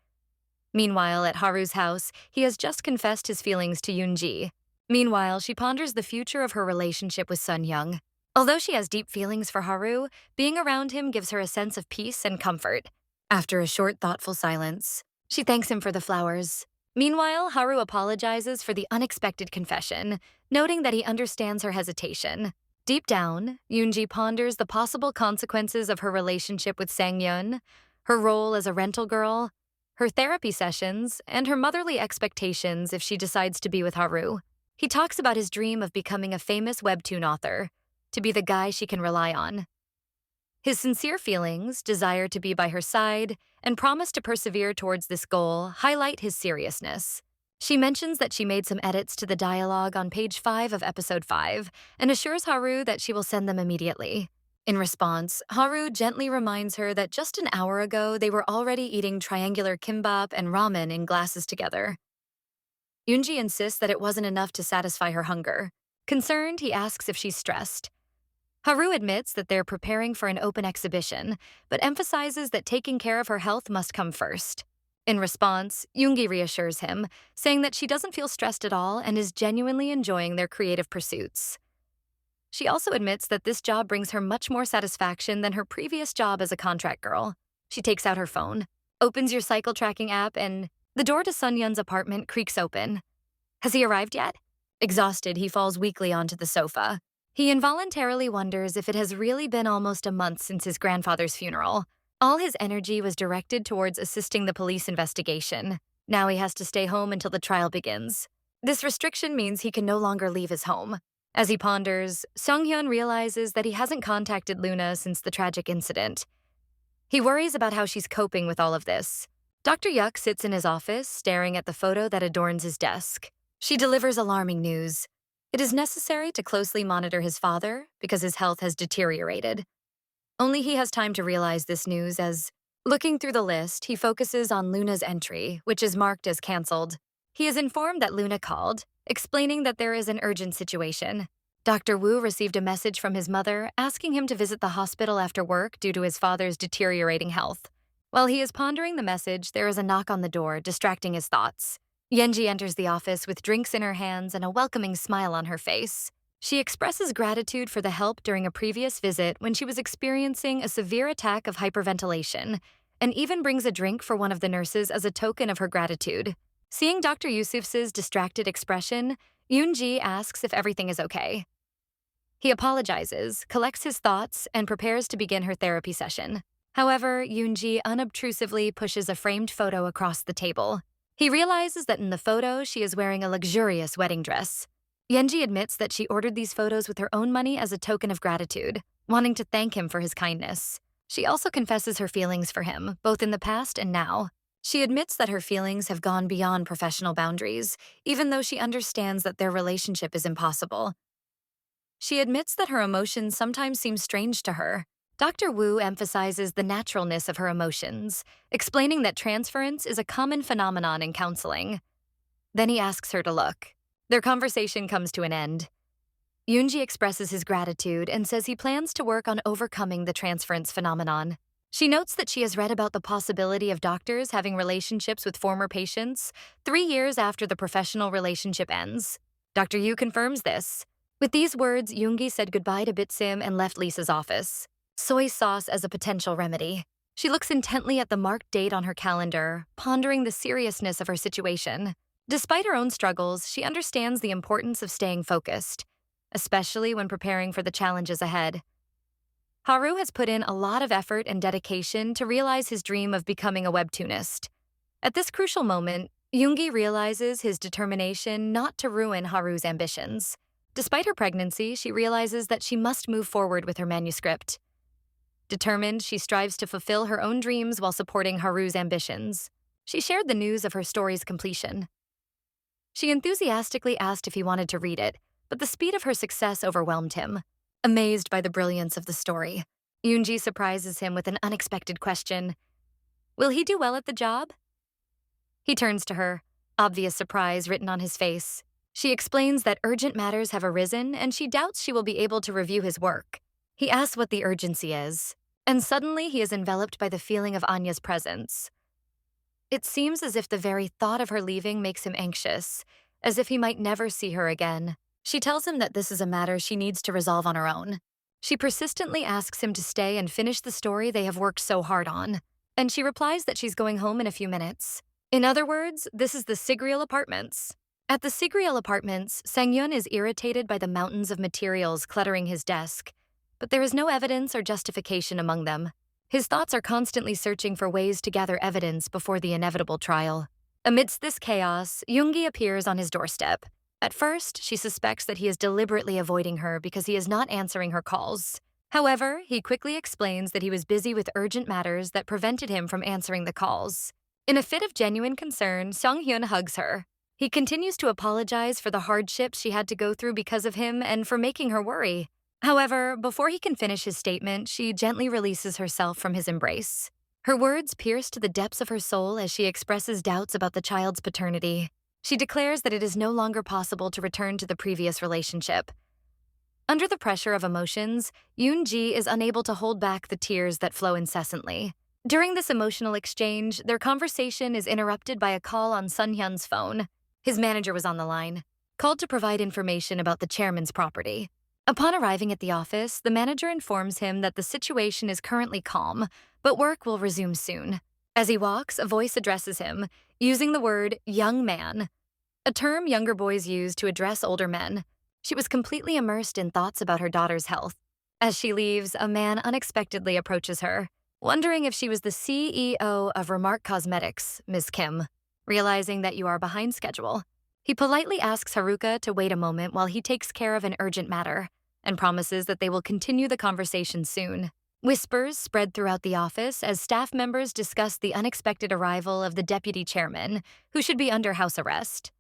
Meanwhile, at Haru's house, he has just confessed his feelings to Yoon-ji. Meanwhile, she ponders the future of her relationship with Sun-hyung. Although she has deep feelings for Haru, being around him gives her a sense of peace and comfort. After a short, thoughtful silence, she thanks him for the flowers. Meanwhile, Haru apologizes for the unexpected confession, noting that he understands her hesitation. Deep down, Yoon-ji ponders the possible consequences of her relationship with Sang-hyun, her role as a rental girl, her therapy sessions, and her motherly expectations if she decides to be with Haru. He talks about his dream of becoming a famous webtoon author, to be the guy she can rely on. His sincere feelings, desire to be by her side, and promise to persevere towards this goal highlight his seriousness. She mentions that she made some edits to the dialogue on page 5 of episode 5 and assures Haru that she will send them immediately. In response, Haru gently reminds her that just an hour ago they were already eating triangular kimbap and ramen in glasses together. Yoonji insists that it wasn't enough to satisfy her hunger. Concerned, he asks if she's stressed. Haru admits that they're preparing for an open exhibition, but emphasizes that taking care of her health must come first. In response, Yoongi reassures him, saying that she doesn't feel stressed at all and is genuinely enjoying their creative pursuits. She also admits that this job brings her much more satisfaction than her previous job as a contract girl. She takes out her phone, opens your cycle tracking app, and the door to Sun-hyun's apartment creaks open. Has he arrived yet? Exhausted, he falls weakly onto the sofa. He involuntarily wonders if it has really been almost a month since his grandfather's funeral. All his energy was directed towards assisting the police investigation. Now he has to stay home until the trial begins. This restriction means he can no longer leave his home. As he ponders, Sung-hyun realizes that he hasn't contacted Luna since the tragic incident. He worries about how she's coping with all of this. Dr. Yuk sits in his office, staring at the photo that adorns his desk. She delivers alarming news. It is necessary to closely monitor his father because his health has deteriorated. Only he has time to realize this news as, looking through the list, he focuses on Luna's entry, which is marked as canceled. He is informed that Luna called, explaining that there is an urgent situation. Dr. Wu received a message from his mother asking him to visit the hospital after work due to his father's deteriorating health. While he is pondering the message, there is a knock on the door, distracting his thoughts. Yenji enters the office with drinks in her hands and a welcoming smile on her face. She expresses gratitude for the help during a previous visit when she was experiencing a severe attack of hyperventilation, and even brings a drink for one of the nurses as a token of her gratitude. Seeing Dr. Yusuf's distracted expression, Yoon-ji asks if everything is okay. He apologizes, collects his thoughts, and prepares to begin her therapy session. However, Yoon-ji unobtrusively pushes a framed photo across the table. He realizes that in the photo, she is wearing a luxurious wedding dress. Yenji admits that she ordered these photos with her own money as a token of gratitude, wanting to thank him for his kindness. She also confesses her feelings for him, both in the past and now. She admits that her feelings have gone beyond professional boundaries, even though she understands that their relationship is impossible. She admits that her emotions sometimes seem strange to her. Dr. Wu emphasizes the naturalness of her emotions, explaining that transference is a common phenomenon in counseling. Then he asks her to look. Their conversation comes to an end. Yoonji expresses his gratitude and says he plans to work on overcoming the transference phenomenon. She notes that she has read about the possibility of doctors having relationships with former patients 3 years after the professional relationship ends. Dr. Yu confirms this. With these words, Yoongi said goodbye to Bitsim and left Lisa's office. soy sauce as a potential remedy. She looks intently at the marked date on her calendar, pondering the seriousness of her situation. Despite her own struggles, she understands the importance of staying focused, especially when preparing for the challenges ahead. Haru has put in a lot of effort and dedication to realize his dream of becoming a webtoonist. At this crucial moment, Yoongi realizes his determination not to ruin Haru's ambitions. Despite her pregnancy, she realizes that she must move forward with her manuscript. Determined, she strives to fulfill her own dreams while supporting Haru's ambitions. She shared the news of her story's completion. She enthusiastically asked if he wanted to read it, but the speed of her success overwhelmed him. Amazed by the brilliance of the story, Yoongi surprises him with an unexpected question. Will he do well at the job? He turns to her, obvious surprise written on his face. She explains that urgent matters have arisen and she doubts she will be able to review his work. He asks what the urgency is, and suddenly he is enveloped by the feeling of Anya's presence. It seems as if the very thought of her leaving makes him anxious, as if he might never see her again. She tells him that this is a matter she needs to resolve on her own. She persistently asks him to stay and finish the story they have worked so hard on, and she replies that she's going home in a few minutes. In other words, this is the Sigriel apartments. At the Sigriel apartments, Sang-yeon is irritated by the mountains of materials cluttering his desk, but there is no evidence or justification among them. His thoughts are constantly searching for ways to gather evidence before the inevitable trial. Amidst this chaos, Yoongi appears on his doorstep. At first, she suspects that he is deliberately avoiding her because he is not answering her calls. However, he quickly explains that he was busy with urgent matters that prevented him from answering the calls. In a fit of genuine concern, Sung-hyun hugs her. He continues to apologize for the hardships she had to go through because of him and for making her worry. However, before he can finish his statement, she gently releases herself from his embrace. Her words pierce to the depths of her soul as she expresses doubts about the child's paternity. She declares that it is no longer possible to return to the previous relationship. Under the pressure of emotions, Yoon-ji is unable to hold back the tears that flow incessantly. During this emotional exchange, their conversation is interrupted by a call on Sun-hyun's phone. His manager was on the line, called to provide information about the chairman's property. Upon arriving at the office, the manager informs him that the situation is currently calm, but work will resume soon. As he walks, a voice addresses him, using the word young man, a term younger boys use to address older men. She was completely immersed in thoughts about her daughter's health. As she leaves, a man unexpectedly approaches her, wondering if she was the CEO of Remark Cosmetics, Ms. Kim. Realizing that you are behind schedule, he politely asks Haruka to wait a moment while he takes care of an urgent matter, and promises that they will continue the conversation soon. Whispers spread throughout the office as staff members discuss the unexpected arrival of the deputy chairman, who should be under house arrest.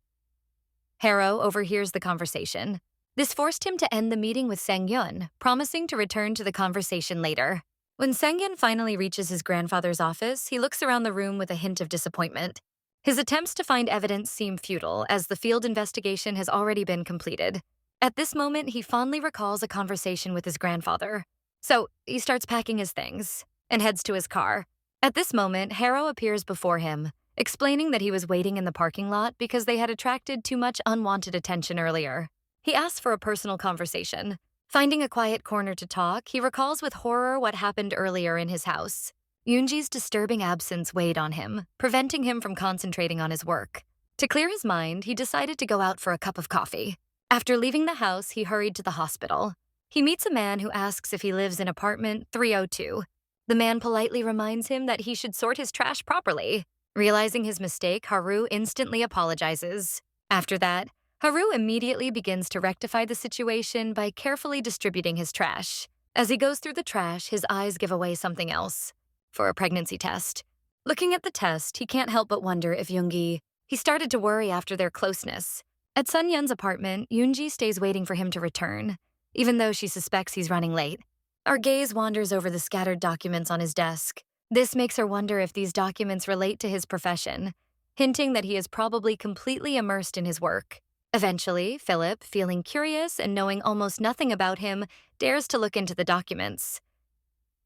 Haru overhears the conversation. This forced him to end the meeting with Sang-yeon, promising to return to the conversation later. When Sang-yeon finally reaches his grandfather's office, he looks around the room with a hint of disappointment. His attempts to find evidence seem futile, as the field investigation has already been completed. At this moment, he fondly recalls a conversation with his grandfather. So, he starts packing his things and heads to his car. At this moment, Haru appears before him, explaining that he was waiting in the parking lot because they had attracted too much unwanted attention earlier. He asks for a personal conversation. Finding a quiet corner to talk, he recalls with horror what happened earlier in his house. Yoonji's disturbing absence weighed on him, preventing him from concentrating on his work. To clear his mind, he decided to go out for a cup of coffee. After leaving the house, he hurried to the hospital. He meets a man who asks if he lives in apartment 302. The man politely reminds him that he should sort his trash properly. Realizing his mistake, Haru instantly apologizes. After that, Haru immediately begins to rectify the situation by carefully distributing his trash. As he goes through the trash, his eyes give away something else. For a pregnancy test. Looking at the test, he can't help but wonder if he started to worry after their closeness. At Sun-yeon's apartment, Yoonji stays waiting for him to return, even though she suspects he's running late. Our gaze wanders over the scattered documents on his desk. This makes her wonder if these documents relate to his profession, hinting that he is probably completely immersed in his work. Eventually, Philip, feeling curious and knowing almost nothing about him, dares to look into the documents.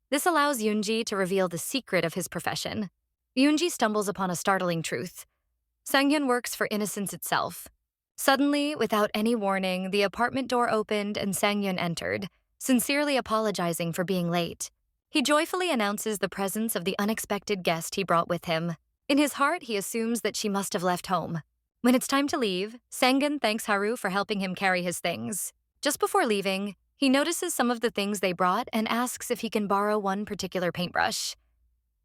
This allows Yoonji to reveal the secret of his profession. Yoonji stumbles upon a startling truth. Sang-yeon works for Innocence itself. Suddenly, without any warning, the apartment door opened and Sang-yeon entered, sincerely apologizing for being late. He joyfully announces the presence of the unexpected guest he brought with him. In his heart, he assumes that she must have left home. When it's time to leave, Sangun thanks Haru for helping him carry his things. Just before leaving, he notices some of the things they brought and asks if he can borrow one particular paintbrush.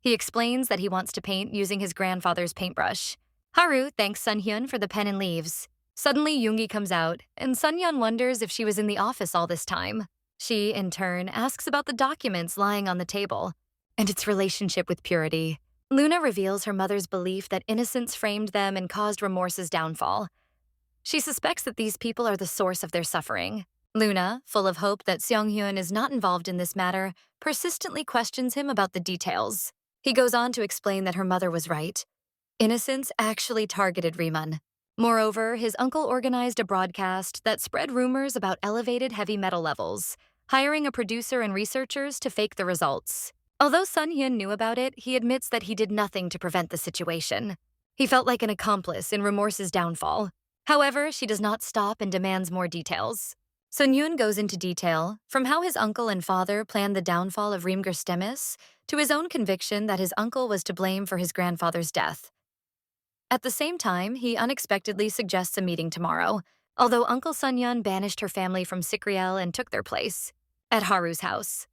He explains that he wants to paint using his grandfather's paintbrush. Haru thanks Sun-hyun for the pen and leaves. Suddenly, Yoongi comes out, and Sun-hyun wonders if she was in the office all this time. She, in turn, asks about the documents lying on the table and its relationship with purity. Luna reveals her mother's belief that innocence framed them and caused remorse's downfall. She suspects that these people are the source of their suffering. Luna, full of hope that Seong-hyun is not involved in this matter, persistently questions him about the details. He goes on to explain that her mother was right. Innocence actually targeted Riemann. Moreover, his uncle organized a broadcast that spread rumors about elevated heavy metal levels, hiring a producer and researchers to fake the results. Although Sun-hyun knew about it, he admits that he did nothing to prevent the situation. He felt like an accomplice in remorse's downfall. However, she does not stop and demands more details. Sun-hyun goes into detail, from how his uncle and father planned the downfall of Reemger Stemmis to his own conviction that his uncle was to blame for his grandfather's death. At the same time, he unexpectedly suggests a meeting tomorrow, although Uncle Sun-hyun banished her family from Sikriel and took their place, at Haru's house.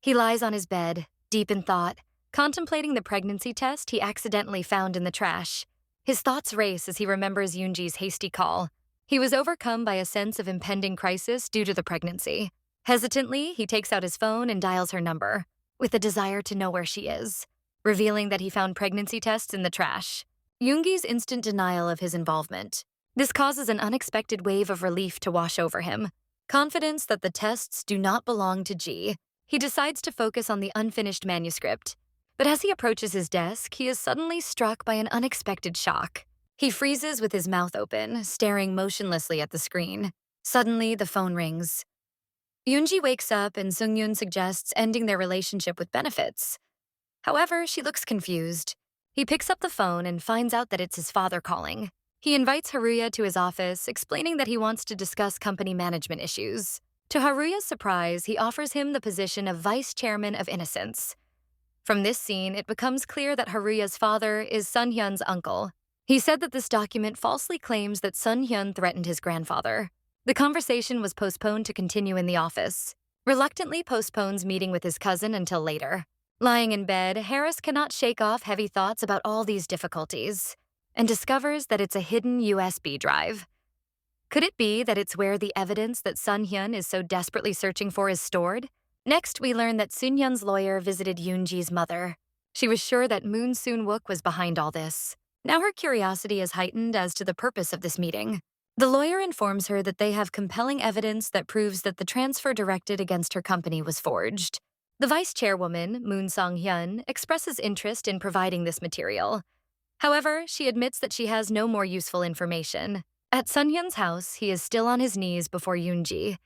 He lies on his bed, deep in thought, contemplating the pregnancy test he accidentally found in the trash. His thoughts race as he remembers Yoonji's hasty call. He was overcome by a sense of impending crisis due to the pregnancy. Hesitantly, he takes out his phone and dials her number, with a desire to know where she is, revealing that he found pregnancy tests in the trash. Yoongi's instant denial of his involvement. This causes an unexpected wave of relief to wash over him. Confidence that the tests do not belong to Ji, he decides to focus on the unfinished manuscript. But as he approaches his desk, he is suddenly struck by an unexpected shock. He freezes with his mouth open, staring motionlessly at the screen. Suddenly, the phone rings. Yoonji wakes up and Seung-hyun suggests ending their relationship with benefits. However, she looks confused. He picks up the phone and finds out that it's his father calling. He invites Haruya to his office, explaining that he wants to discuss company management issues. To Haruya's surprise, he offers him the position of vice chairman of Innocence. From this scene, it becomes clear that Haruya's father is Sun-hyun's uncle. He said that this document falsely claims that Sun-hyun threatened his grandfather. The conversation was postponed to continue in the office. Reluctantly postpones meeting with his cousin until later. Lying in bed, Harris cannot shake off heavy thoughts about all these difficulties and discovers that it's a hidden USB drive. Could it be that it's where the evidence that Sun-hyun is so desperately searching for is stored? Next, we learn that Sun-hyun's lawyer visited Yoonji's mother. She was sure that Moon Soon-wook was behind all this. Now her curiosity is heightened as to the purpose of this meeting. The lawyer informs her that they have compelling evidence that proves that the transfer directed against her company was forged. The vice chairwoman, Moon Song-hyun, expresses interest in providing this material. However, she admits that she has no more useful information. At Sun-hyun's house, he is still on his knees before Yoonji,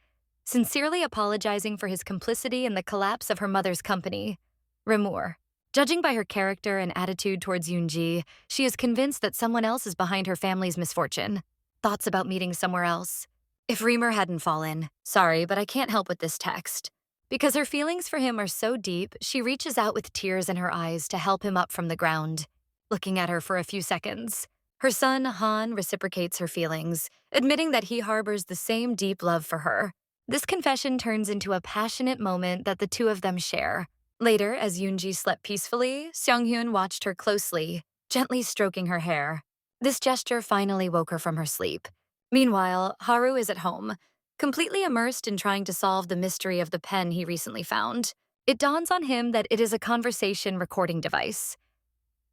sincerely apologizing for his complicity in the collapse of her mother's company, Remur. Judging by her character and attitude towards Yoonji, she is convinced that someone else is behind her family's misfortune. Thoughts about meeting somewhere else. If Remer hadn't fallen, sorry, but I can't help with this text. Because her feelings for him are so deep, she reaches out with tears in her eyes to help him up from the ground, looking at her for a few seconds. Her son, Han, reciprocates her feelings, admitting that he harbors the same deep love for her. This confession turns into a passionate moment that the two of them share. Later, as Yoonji slept peacefully, Seong-hyun watched her closely, gently stroking her hair. This gesture finally woke her from her sleep. Meanwhile, Haru is at home, completely immersed in trying to solve the mystery of the pen he recently found. It dawns on him that it is a conversation recording device.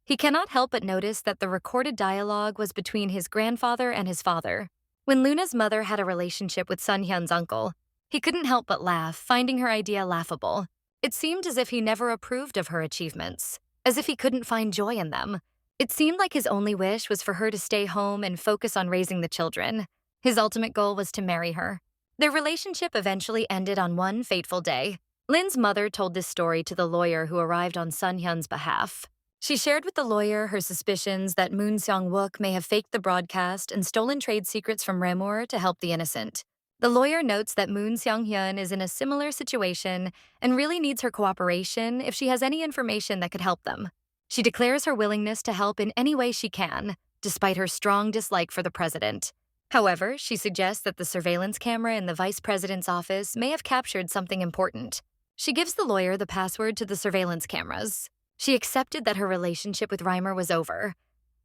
He cannot help but notice that the recorded dialogue was between his grandfather and his father. When Luna's mother had a relationship with Sun-hyun's uncle, he couldn't help but laugh, finding her idea laughable. It seemed as if he never approved of her achievements, as if he couldn't find joy in them. It seemed like his only wish was for her to stay home and focus on raising the children. His ultimate goal was to marry her. Their relationship eventually ended on one fateful day. Lin's mother told this story to the lawyer who arrived on Sun-hyun's behalf. She shared with the lawyer her suspicions that Moon Seong-wook may have faked the broadcast and stolen trade secrets from Remur to help the innocent. The lawyer notes that Moon Seong-hyun is in a similar situation and really needs her cooperation if she has any information that could help them. She declares her willingness to help in any way she can, despite her strong dislike for the president. However, she suggests that the surveillance camera in the vice president's office may have captured something important. She gives the lawyer the password to the surveillance cameras. She accepted that her relationship with Reimer was over,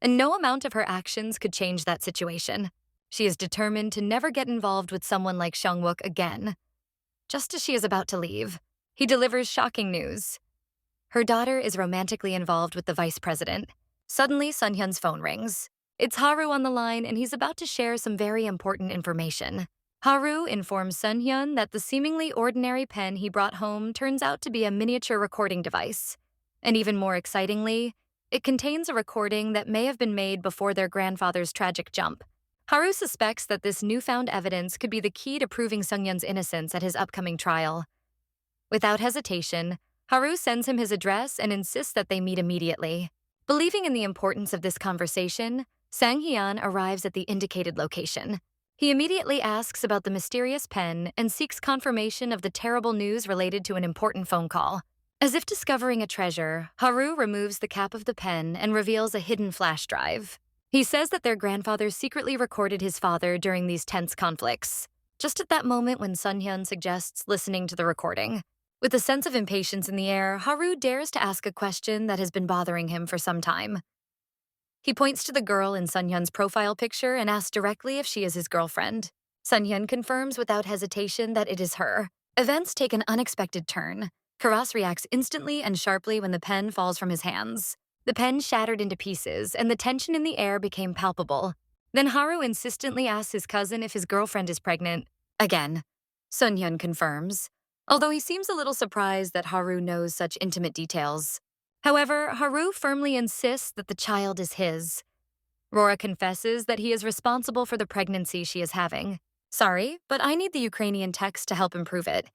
and no amount of her actions could change that situation. She is determined to never get involved with someone like Seong-wook again. Just as she is about to leave, he delivers shocking news. Her daughter is romantically involved with the vice president. Suddenly, Sun-hyun's phone rings. It's Haru on the line, and he's about to share some very important information. Haru informs Sun-hyun that the seemingly ordinary pen he brought home turns out to be a miniature recording device. And even more excitingly, it contains a recording that may have been made before their grandfather's tragic jump. Haru suspects that this newfound evidence could be the key to proving Sung-hyun's innocence at his upcoming trial. Without hesitation, Haru sends him his address and insists that they meet immediately. Believing in the importance of this conversation, Sang-hyun arrives at the indicated location. He immediately asks about the mysterious pen and seeks confirmation of the terrible news related to an important phone call. As if discovering a treasure, Haru removes the cap of the pen and reveals a hidden flash drive. He says that their grandfather secretly recorded his father during these tense conflicts, just at that moment when Sun-hyun suggests listening to the recording. With a sense of impatience in the air, Haru dares to ask a question that has been bothering him for some time. He points to the girl in Sun-hyun's profile picture and asks directly if she is his girlfriend. Sun-hyun confirms without hesitation that it is her. Events take an unexpected turn. Karas reacts instantly and sharply when the pen falls from his hands. The pen shattered into pieces, and the tension in the air became palpable. Then Haru insistently asks his cousin if his girlfriend is pregnant. Again, Sun-hyun confirms, although he seems a little surprised that Haru knows such intimate details. However, Haru firmly insists that the child is his. Rora confesses that he is responsible for the pregnancy she is having. Sorry, but I need the Ukrainian text to help improve it.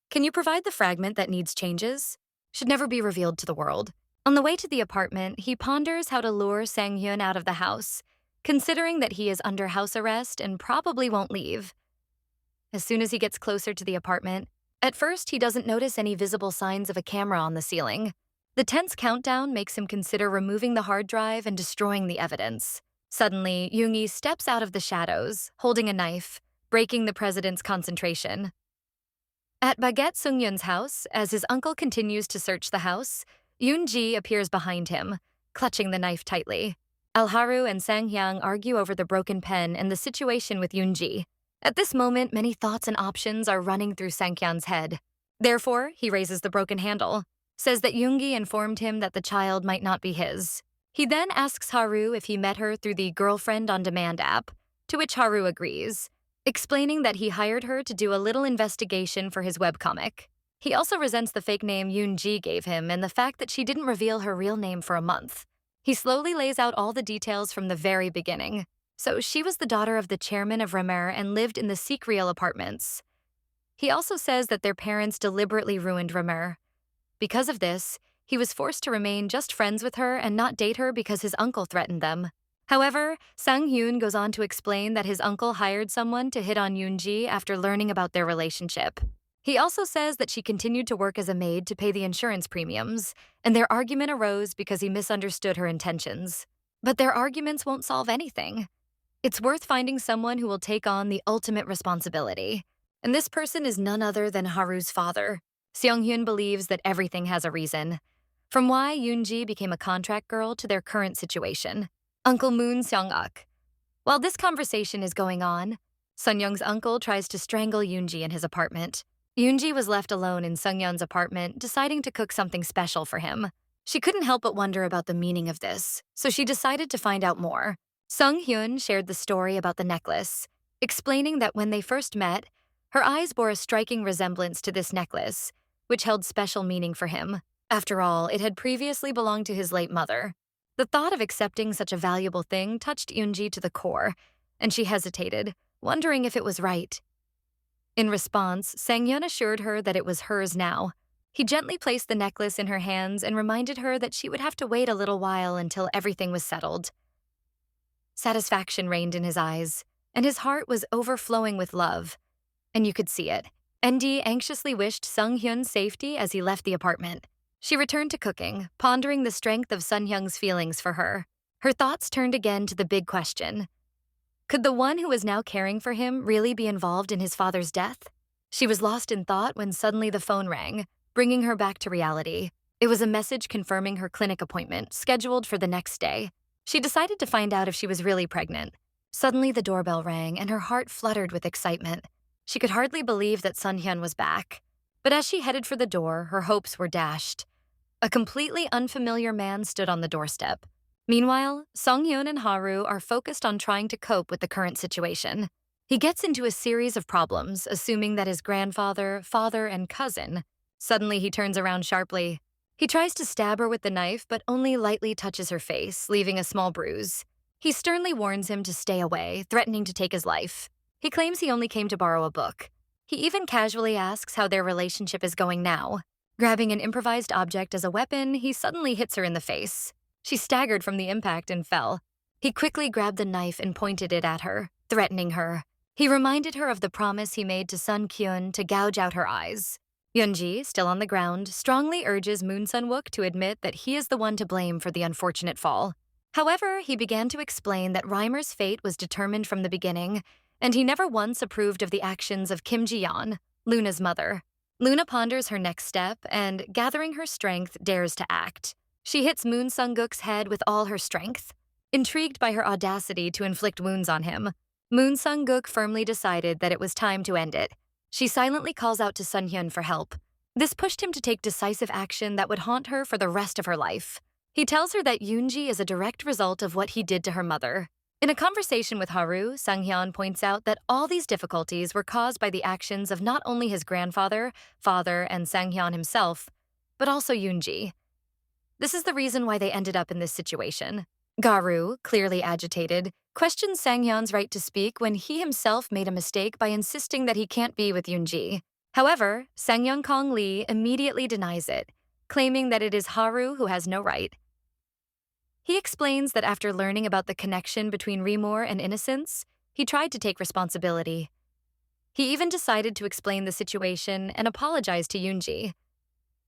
Can you provide the fragment that needs changes? Should never be revealed to the world. On the way to the apartment, he ponders how to lure Sang-hyun out of the house, considering that he is under house arrest and probably won't leave. As soon as he gets closer to the apartment, at first he doesn't notice any visible signs of a camera on the ceiling. The tense countdown makes him consider removing the hard drive and destroying the evidence. Suddenly, Yoongi steps out of the shadows, holding a knife, breaking the president's concentration. At Baguette Sung-hyun's house, as his uncle continues to search the house, Yoon-ji appears behind him, clutching the knife tightly. Al-Haru and Sang-hyang argue over the broken pen and the situation with Yoon-ji. At this moment, many thoughts and options are running through Sang-hyang's head. Therefore, he raises the broken handle, says that Yoongi informed him that the child might not be his. He then asks Haru if he met her through the Girlfriend on Demand app, to which Haru agrees, explaining that he hired her to do a little investigation for his webcomic. He also resents the fake name Yoon-ji gave him and the fact that she didn't reveal her real name for a month. He slowly lays out all the details from the very beginning. So she was the daughter of the chairman of Remer and lived in the Sikriel apartments. He also says that their parents deliberately ruined Remer. Because of this, he was forced to remain just friends with her and not date her because his uncle threatened them. However, Sang-hyun goes on to explain that his uncle hired someone to hit on Yoon-ji after learning about their relationship. He also says that she continued to work as a maid to pay the insurance premiums, and their argument arose because he misunderstood her intentions. But their arguments won't solve anything. It's worth finding someone who will take on the ultimate responsibility. And this person is none other than Haru's father. Seong-hyun believes that everything has a reason, from why Yoon-ji became a contract girl to their current situation. Uncle Moon Seong-ak. While this conversation is going on, Sun-young's uncle tries to strangle Yoon-ji in his apartment. Yoon-ji was left alone in Sung-yeon's apartment, deciding to cook something special for him. She couldn't help but wonder about the meaning of this, so she decided to find out more. Sung-hyun shared the story about the necklace, explaining that when they first met, her eyes bore a striking resemblance to this necklace, which held special meaning for him. After all, it had previously belonged to his late mother. The thought of accepting such a valuable thing touched Yoon-ji to the core, and she hesitated, wondering if it was right. In response, Sang-hyun assured her that it was hers now. He gently placed the necklace in her hands and reminded her that she would have to wait a little while until everything was settled. Satisfaction reigned in his eyes, and his heart was overflowing with love. and you could see it. ND anxiously wished Sung Hyun's safety as he left the apartment. She returned to cooking, pondering the strength of Sun Hyung's feelings for her. Her thoughts turned again to the big question. Could the one who was now caring for him really be involved in his father's death? She was lost in thought when suddenly the phone rang, bringing her back to reality. It was a message confirming her clinic appointment, scheduled for the next day. She decided to find out if she was really pregnant. Suddenly the doorbell rang and her heart fluttered with excitement. She could hardly believe that Sun Hyun was back. But as she headed for the door, her hopes were dashed. A completely unfamiliar man stood on the doorstep. Meanwhile, Sung Hyun and Haru are focused on trying to cope with the current situation. He gets into a series of problems, assuming that his grandfather, father, and cousin. Suddenly he turns around sharply. He tries to stab her with the knife, but only lightly touches her face, leaving a small bruise. He sternly warns him to stay away, threatening to take his life. He claims he only came to borrow a book. He even casually asks how their relationship is going now. Grabbing an improvised object as a weapon, he suddenly hits her in the face. She staggered from the impact and fell. He quickly grabbed the knife and pointed it at her, threatening her. He reminded her of the promise he made to Sun Kyun to gouge out her eyes. Yoonji, still on the ground, strongly urges Moon Sun-wook to admit that he is the one to blame for the unfortunate fall. However, he began to explain that Reimer's fate was determined from the beginning, and he never once approved of the actions of Kim Ji-yeon, Luna's mother. Luna ponders her next step and, gathering her strength, dares to act. She hits Moon Sung-gook's head with all her strength. Intrigued by her audacity to inflict wounds on him, Moon Sung-gook firmly decided that it was time to end it. She silently calls out to Sun Hyun for help. This pushed him to take decisive action that would haunt her for the rest of her life. He tells her that Yoonji is a direct result of what he did to her mother. In a conversation with Haru, Sang Hyun points out that all these difficulties were caused by the actions of not only his grandfather, father, and Sang Hyun himself, but also Yoonji. This is the reason why they ended up in this situation. Garu, clearly agitated, questions Sang Hyun's right to speak when he himself made a mistake by insisting that he can't be with Yoonji. However, Sang Kong Lee immediately denies it, claiming that it is Haru who has no right. He explains that after learning about the connection between Rimor and innocence, he tried to take responsibility. He even decided to explain the situation and apologize to Yoonji.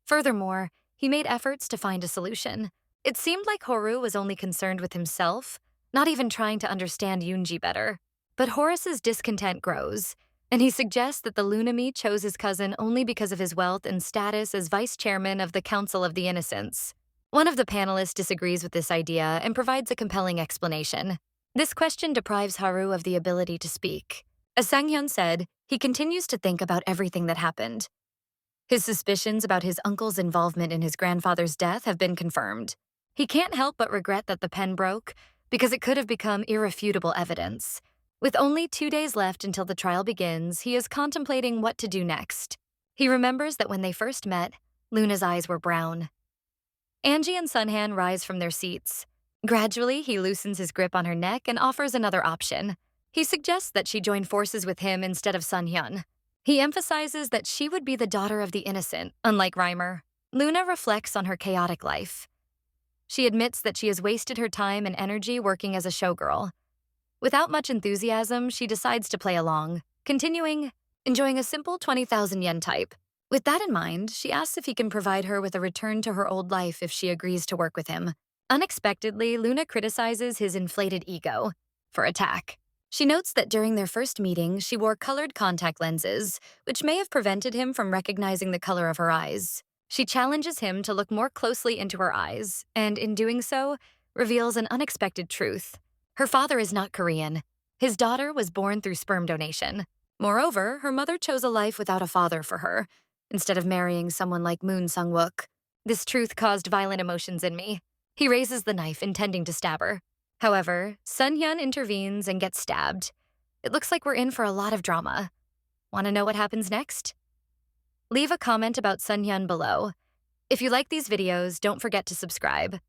Furthermore, he made efforts to find a solution. It seemed like Haru was only concerned with himself, not even trying to understand Yoonji better. But Horace's discontent grows, and he suggests that the Lunami chose his cousin only because of his wealth and status as vice chairman of the Council of the Innocents. One of the panelists disagrees with this idea and provides a compelling explanation. This question deprives Haru of the ability to speak. As Sang Hyun said, he continues to think about everything that happened. His suspicions about his uncle's involvement in his grandfather's death have been confirmed. He can't help but regret that the pen broke, because it could have become irrefutable evidence. With only 2 days left until the trial begins, he is contemplating what to do next. He remembers that when they first met, Luna's eyes were brown. Angie and Sunhan rise from their seats. Gradually, he loosens his grip on her neck and offers another option. He suggests that she join forces with him instead of Sun Hyun. He emphasizes that she would be the daughter of the innocent, unlike Reimer. Luna reflects on her chaotic life. She admits that she has wasted her time and energy working as a showgirl. Without much enthusiasm, she decides to play along, continuing, enjoying a simple 20,000 yen type. With that in mind, she asks if he can provide her with a return to her old life if she agrees to work with him. Unexpectedly, Luna criticizes his inflated ego for attack. She notes that during their first meeting, she wore colored contact lenses, which may have prevented him from recognizing the color of her eyes. She challenges him to look more closely into her eyes, and in doing so, reveals an unexpected truth. Her father is not Korean. His daughter was born through sperm donation. Moreover, her mother chose a life without a father for her, instead of marrying someone like Moon Sung-wook. This truth caused violent emotions in me. He raises the knife, intending to stab her. However, Sun Hyun intervenes and gets stabbed. It looks like we're in for a lot of drama. Want to know what happens next? Leave a comment about Sun Hyun below. If you like these videos, don't forget to subscribe.